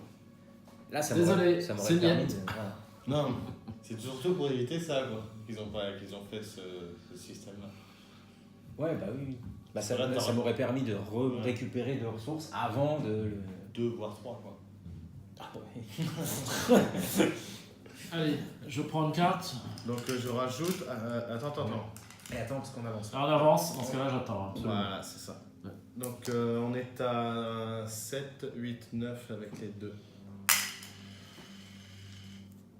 là ça Désolé, m'aurait c'est permis niet. de... voilà. Non, c'est surtout pour éviter ça, quoi. Qu'ils ont fait ce système-là. Ouais, bah oui. Bah, ça, Là, ça m'aurait permis de récupérer de ressources avant de... 2 voire 3, quoi. Ah, ouais. Allez, je prends une carte. Donc je rajoute. Attends. Et attends, parce qu'on avance. Alors, on avance. Dans ce cas-là, j'attends. Absolument. Voilà, c'est ça. Ouais. Donc on est à 7, 8, 9 avec les 2.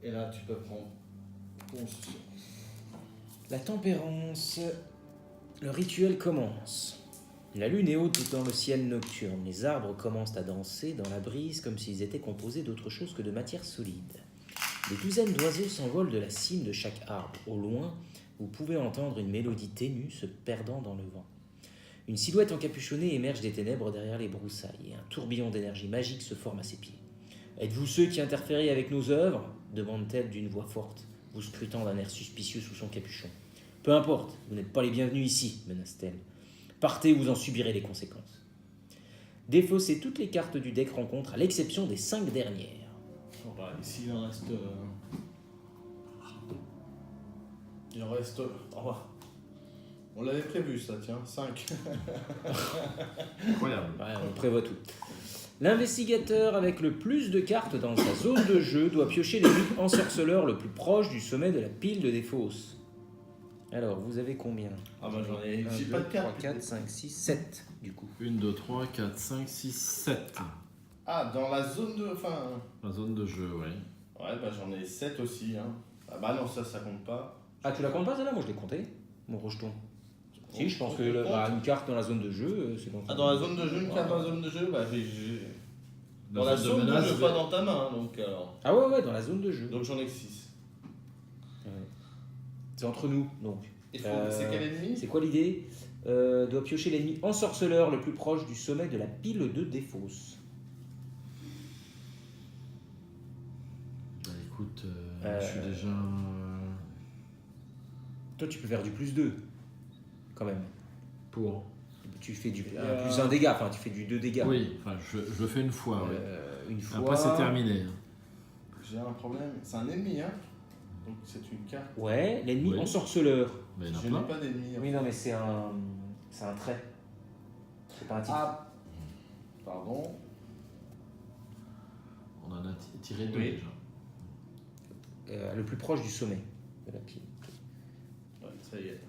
Et là, tu peux prendre conscience. La tempérance. Le rituel commence. La lune est haute dans le ciel nocturne. Les arbres commencent à danser dans la brise comme s'ils étaient composés d'autre chose que de matière solide. Des douzaines d'oiseaux s'envolent de la cime de chaque arbre. Au loin, vous pouvez entendre une mélodie ténue se perdant dans le vent. Une silhouette encapuchonnée émerge des ténèbres derrière les broussailles et un tourbillon d'énergie magique se forme à ses pieds. « Êtes-vous ceux qui interférez avec nos œuvres » demande-t-elle d'une voix forte, vous scrutant d'un air suspicieux sous son capuchon. « Peu importe, vous n'êtes pas les bienvenus ici » menace-t-elle. « Partez, vous en subirez les conséquences. » Défaussez toutes les cartes du deck rencontre à l'exception des 5 dernières. Voilà, ici il en reste. Il en reste. On l'avait prévu ça, tiens, 5. Incroyable. Ouais, on prévoit tout. L'investigateur avec le plus de cartes dans sa zone de jeu doit piocher l'ennemi ensorceleur le plus proche du sommet de la pile de défausse. Alors, vous avez combien? Ah bah j'en ai. 1, J'ai 2, pas de 3, carte. 4, 5, 6, 7 du coup. 1, 2, 3, 4, 5, 6, 7. Ah, dans la zone de. Enfin. La zone de jeu, oui. Ouais, bah j'en ai 7 aussi. Hein. Ah bah non, ça compte pas. Ah, tu la comptes pas celle-là? Moi je l'ai compté, mon rejeton. Si, je pense On que compte. une carte dans la zone de jeu, c'est bon. Ah, dans la zone de jeu, une carte dans la zone de jeu, bah dans la zone de jeu, pas dans ta main, donc alors. Ah ouais, dans la zone de jeu. Donc j'en ai que 6. Ouais. C'est entre nous, donc. C'est quel ennemi? C'est quoi l'idée? Doit piocher l'ennemi ensorceleur le plus proche du sommet de la pile de défausse. Bah, écoute, je suis déjà. Toi, tu peux faire du +2, quand même. Pour. Tu fais du +1 dégât, enfin, tu fais du 2 dégâts. Oui, enfin, je le fais une fois. Oui. Une fois. Après, c'est terminé. J'ai un problème. C'est un ennemi, hein. Donc c'est une carte. Ouais, l'ennemi Oui. ensorceleur. Mais il y en a Je plein. n'ai pas d'ennemi. Oui, non, mais c'est un trait. C'est pas un titre. Ah, pardon. On en a tiré 2 Oui. déjà. Le plus proche du sommet de la pile. Ouais, ça y est.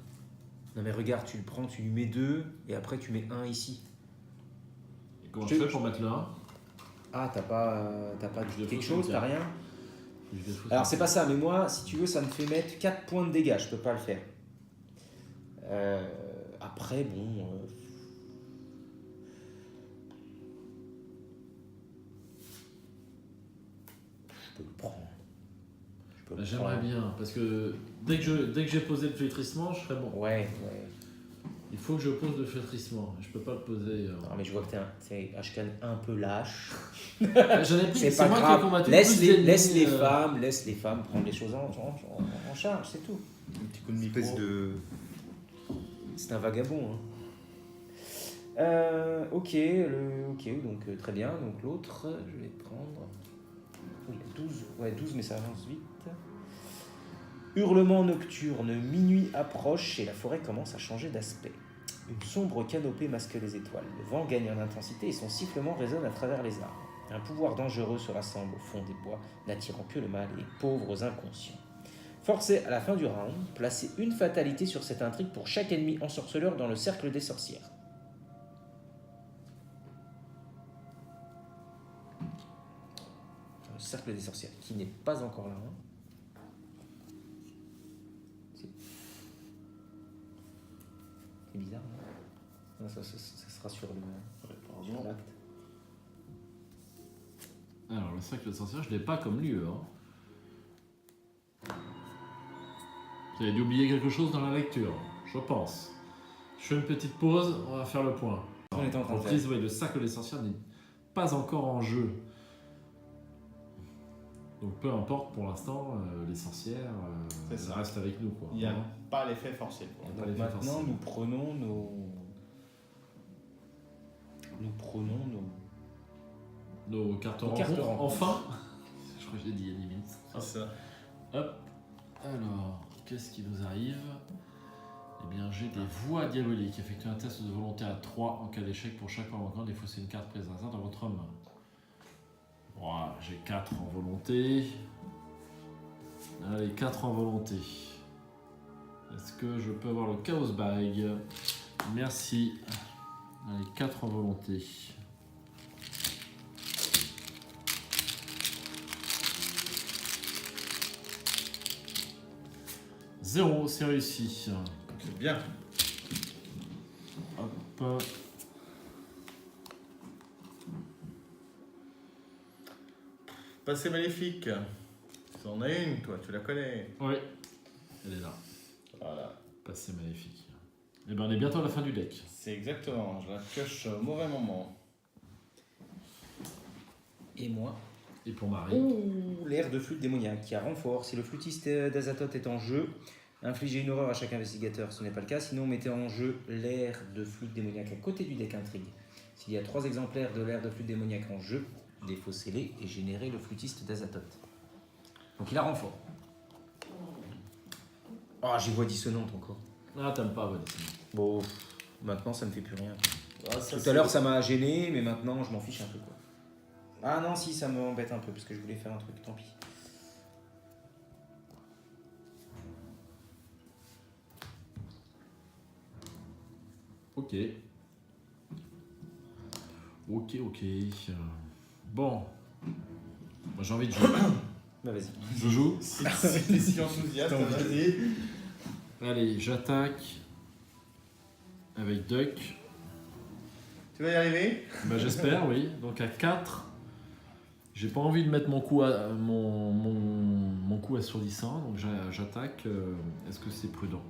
Non, mais regarde, tu le prends, tu lui mets 2, et après tu mets 1 ici. Et comment je fais pour mettre le 1? Ah, t'as pas Je quelque défausse chose, une t'as carte. rien? Je défausse Alors une c'est pas ça, mais moi, si tu veux, ça me fait mettre 4 points de dégâts, je peux pas le faire. Après, bon... je peux le prendre. Je peux Bah, le j'aimerais prendre. bien, parce que dès que j'ai posé le flétrissement, je serais bon. Ouais. Il faut que je pose le flétrissement. Je peux pas le poser. Non, mais je vois que t'es Ashkan un peu lâche. J'en ai pris, C'est pas moi qui ai grave. combattu Laisse plus les, d'ennemis, laisse les femmes prendre les choses en charge, c'est tout. Un petit coup de Espèce micro. de. C'est un vagabond. Ok, donc très bien. Donc l'autre, je vais prendre. Oui, 12. Ouais, 12, mais ça avance vite. Hurlement nocturne, minuit approche et la forêt commence à changer d'aspect. Une sombre canopée masque les étoiles. Le vent gagne en intensité et son sifflement résonne à travers les arbres. Un pouvoir dangereux se rassemble au fond des bois, n'attirant que le mal et les pauvres inconscients. Forcé à la fin du round, placez une fatalité sur cette intrigue pour chaque ennemi ensorceleur dans le cercle des sorcières. Dans le cercle des sorcières, qui n'est pas encore là. C'est bizarre, non? Ça sera sur Pardon. l'acte. Alors, le cercle de sorcière, je ne l'ai pas comme lieu. Hein. Vous avez dû oublier quelque chose dans la lecture, je pense. Je fais une petite pause, on va faire le point. On est en train de Reprise, oui, le cercle des sorcières n'est pas encore en jeu. Donc peu importe pour l'instant, les sorcières, C'est ça ça. reste avec nous. Quoi. Il n'y a pas l'effet forcé. Quoi. Pas Donc l'effet maintenant, forcé. nous prenons Nos cartes Nos cartes rencontres, rencontres. enfin. Je crois que j'ai dit il y a 10 minutes. C'est ça. Hop. Alors, qu'est-ce qui nous arrive? Eh bien, j'ai des voix diaboliques. Effectuez un test de volonté à 3 en cas d'échec pour chaque convaincant. Défaussez une carte prise au hasard dans votre main. Voilà, j'ai 4 en volonté. Allez, 4 en volonté. Est-ce que je peux avoir le Chaos Bag? Merci. Allez, 4 en volonté. Zéro, c'est réussi. C'est bien. Hop. Passé maléfique. Tu en as une, toi, tu la connais. Oui, elle est là. Voilà. Passé maléfique. Et ben on est bientôt à la fin du deck. C'est exactement. Je la pioche au mauvais moment. Et moi. Et pour Marie. Ouh, l'air de flûte démoniaque qui a renfort. Si le flûtiste d'Azathoth est en jeu, infligez une horreur à chaque investigateur. Ce n'est pas le cas. Sinon, mettez en jeu l'air de flûte démoniaque à côté du deck intrigue. S'il y a 3 exemplaires de l'air de flûte démoniaque en jeu, défaussez-les et générez le flûtiste d'Azathoth. Donc il a renfort. Oh, j'ai voix dissonante encore. Ah, t'aimes pas, Vanessa. Bon, maintenant ça me fait plus rien. Ah, ça, Tout à l'heure ça m'a gêné, mais maintenant je m'en fiche un peu quoi. Ah non, si, ça m'embête un peu parce que je voulais faire un truc, tant pis. Ok. Ok. Bon. Moi j'ai envie de jouer. Bah vas-y. Je joue. Si t'es si enthousiaste, vas-y. Allez, j'attaque. Avec Duck. Tu vas y arriver? Bah j'espère, oui. Donc à 4. J'ai pas envie de mettre mon coup, mon coup assourdissant, donc j'attaque. Est-ce que c'est prudent?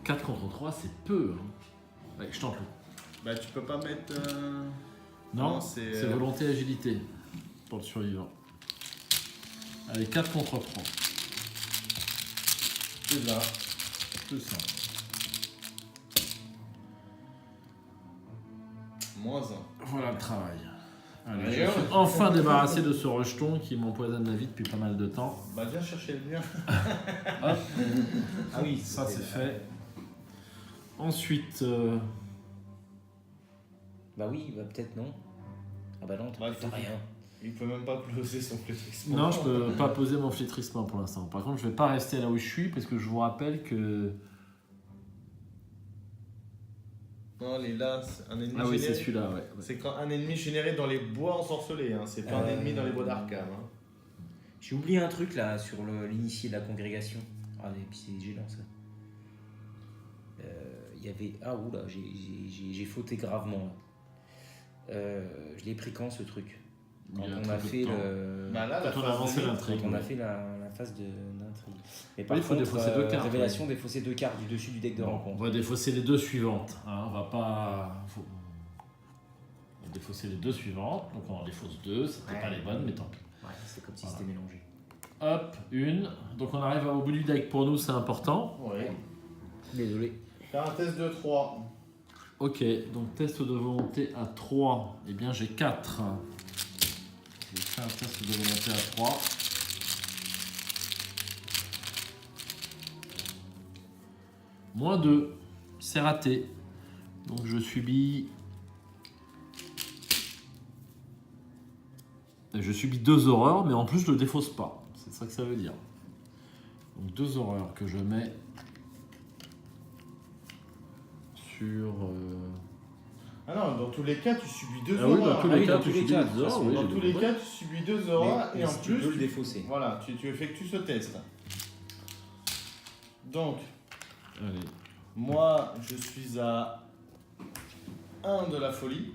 4 contre 3, c'est peu. Hein. Allez, je tente le. Bah, tu peux pas mettre. Non, Non, c'est c'est, volonté agilité pour le survivant. Allez, 4 contre 3. C'est là. Plus ça. -1. Voilà le travail. Allez, Allez, je on- suis enfin débarrassé de ce rejeton qui m'empoisonne la vie depuis pas mal de temps. Bah, viens chercher le mien. Hop, Ah oui, ça c'est c'était- fait. Ensuite, Bah oui, bah peut-être non. Ah bah non, Bah, t'as faut- rien. Il peut même pas closer son flétrissement. non, je peux pas poser mon flétrissement pour l'instant. Par contre, je vais pas rester là où je suis parce que je vous rappelle que. Non, les là, c'est un ennemi Ah oui, c'est généré. celui-là, ouais. C'est quand un ennemi généré dans les bois ensorcelés, hein. C'est pas un ennemi dans les bois d'Arkham. Hein. J'ai oublié un truc là sur l'initié de la congrégation. Ah et puis c'est gênant ça. Il y avait... Ah oula, j'ai fauté gravement là. Je l'ai pris quand ce truc? Quand Il y a on très a peu de fait temps. le... Bah là, la Quand on a phase avancé de mythe, l'intrigue. Quand on a ouais. fait la phase d'intrigue. Mais Oui, il faut défausser 2 cartes, révélation, défausser 2 cartes du dessus du deck de Bon, on rencontre. va défausser les 2 suivantes. Hein, on va pas. On va défausser les 2 suivantes. Donc on en défausse 2. C'était Ouais. pas les bonnes, mais tant pis. Ouais, c'est comme si Voilà. c'était mélangé. Hop, une. Donc on arrive au bout du deck. Pour nous, c'est important. Ouais. Désolé. Faire un test de 3. Ok, donc test de volonté à 3. Eh bien, j'ai 4. Je fais un test de volonté à 3. Moins 2. C'est raté. Donc je subis. Je subis 2 horreurs, mais en plus je le défausse pas. C'est ça que ça veut dire. Donc 2 horreurs que je mets sur... Ah non, dans tous les cas, tu subis 2 Ah oui, dans auras. tous Ah les oui, cas, dans tu tous les subis cas, des de toute horreurs, façon, oui, Dans j'ai tous bien les compris. cas, tu subis 2 auras et en si tu plus, peux le défausser. voilà, tu effectues ce test. Donc, Allez, moi, je suis à 1 de la folie.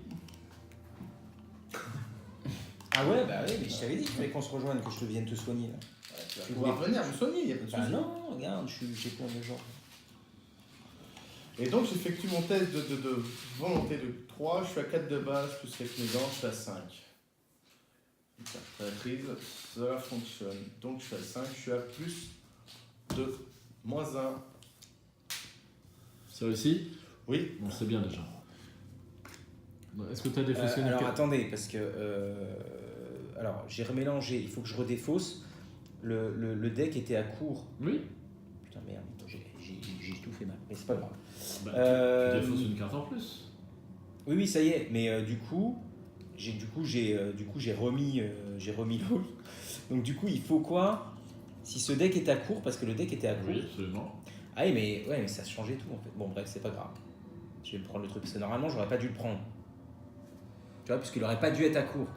Ah ouais, bah oui, mais je t'avais dit qu'il fallait qu'on se rejoigne, que je te vienne te soigner. Là. Tu vas pouvoir venir me soigner, il n'y a pas de Bah souci. non, regarde, j'ai plein de gens. Et donc, j'effectue mon test de volonté de 3. Je suis à 4 de base, plus avec mes dents, je suis à 5. La maîtrise, cela fonctionne. Donc, je suis à 5, je suis à plus de -1. ça réussit? Oui. Bon, c'est bien déjà. Est-ce que tu as défaussé une Alors carte? attendez, parce que alors j'ai remélangé, il faut que je redéfausse. Le deck était à court. Oui. Putain merde, j'ai tout fait mal, mais c'est pas grave. Bah, Euh, tu défausses une carte en plus. Oui, ça y est, mais du coup j'ai remis l'autre. Donc du coup il faut quoi? Si ce deck est à court, parce que le deck était à court. Oui, absolument. Ah oui, mais ouais, mais ça changeait tout en fait. Bon bref, c'est pas grave. Je vais me prendre le truc parce que normalement j'aurais pas dû le prendre. Tu vois, puisqu'il aurait pas dû être à court.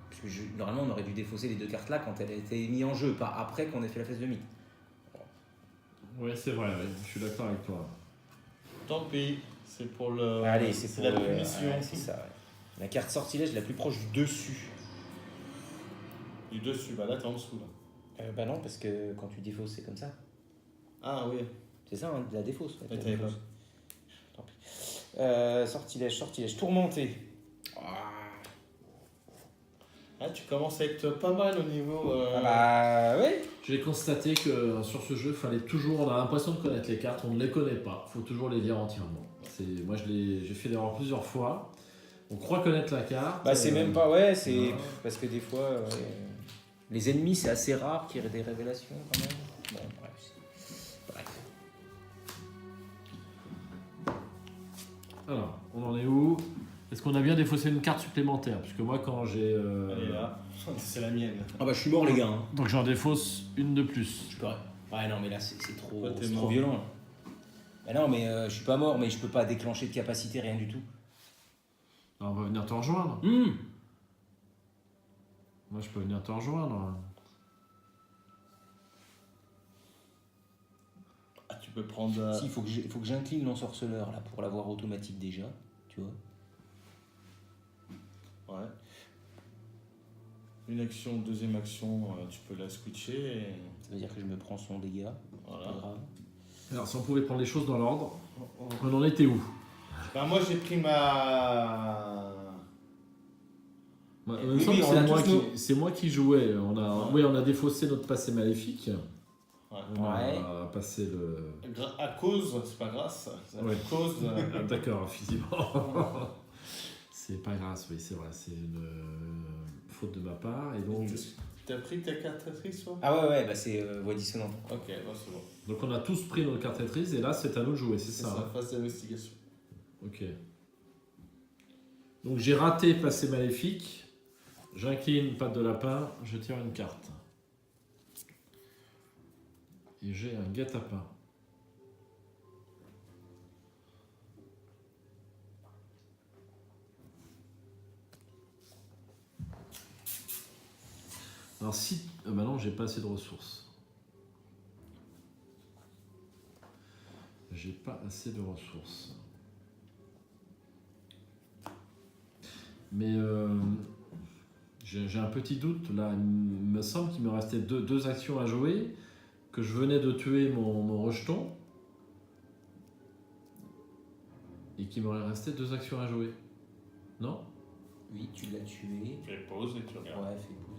Parce que normalement on aurait dû défausser les 2 cartes là quand elle a été mise en jeu, pas après qu'on ait fait la phase de mythe. Oui, c'est vrai, oui. Je suis d'accord avec toi. Tant pis, c'est pour le. Allez, c'est pour la le- punition. ouais, c'est ça. Ouais. La carte sortilège la plus proche du dessus. Du dessus, bah là, t'es en dessous. Là. Bah non, parce que quand tu défausses, c'est comme ça. Ah oui. C'est ça, hein, de la défausse. Ouais, Ouais, la t'avais défausse. Tant pis. Sortilège, tourmenté. Ah, tu commences à être pas mal au niveau. Ah bah ouais. J'ai constaté que sur ce jeu, fallait toujours, on a l'impression de connaître les cartes, on ne les connaît pas. Il faut toujours les lire entièrement. Moi, j'ai fait l'erreur plusieurs fois. On croit connaître la carte. Bah c'est même pas, ouais, c'est ouais. parce que des fois, les ennemis, c'est assez rare qu'il y ait des révélations quand même. Bon, bref. Alors, on en est où? Est-ce qu'on a bien défaussé une carte supplémentaire? Puisque moi, quand j'ai. Elle est là. C'est la mienne. Ah bah je suis mort les gars. Hein. Donc j'en défausse une de plus. Je peux... Ouais non mais là c'est trop, Toi, t'es c'est trop mort. violent. Bah non mais je suis pas mort mais je peux pas déclencher de capacité, rien du tout. Alors, on va venir te rejoindre. Moi, je peux venir te rejoindre. Ah, tu peux prendre. Si, il faut que j'incline l'ensorceleur là pour l'avoir automatique déjà, tu vois. Ouais. Une action, deuxième action, tu peux la switcher. Et... Ça veut dire que je me prends son dégât. Voilà. Pas grave. Alors, si on pouvait prendre les choses dans l'ordre, on en était où? Ben, moi, j'ai pris ma. Moi, Oui, il me semble oui, que on a tous nos- c'est moi qui jouais. Oui, on a défaussé notre passé maléfique. Ouais. On a passé le. À cause, c'est pas grâce. C'est Ouais. à cause. Ah, d'accord, physiquement. C'est pas grâce, oui, c'est vrai. C'est une faute de ma part. Et donc, T'as pris ta cartatrice, toi? Ah ouais, bah c'est voix dissonante. Ok, bah, c'est bon. donc, on a tous pris notre carte maîtrise et là, c'est à nous de jouer, c'est C'est ça. ça, hein. phase d'investigation. Ok. Donc, j'ai raté passé maléfique. J'incline patte de lapin. Je tire une carte. Et j'ai un guet-apens. Alors si... bah non, j'ai pas assez de ressources. J'ai pas assez de ressources. Mais j'ai un petit doute là. Il me semble qu'il me restait deux actions à jouer, que je venais de tuer mon rejeton, et qu'il m'aurait resté 2 actions à jouer. Non? Oui, tu l'as tué. Tu les poses et tu regardes. Ouais, fais pause.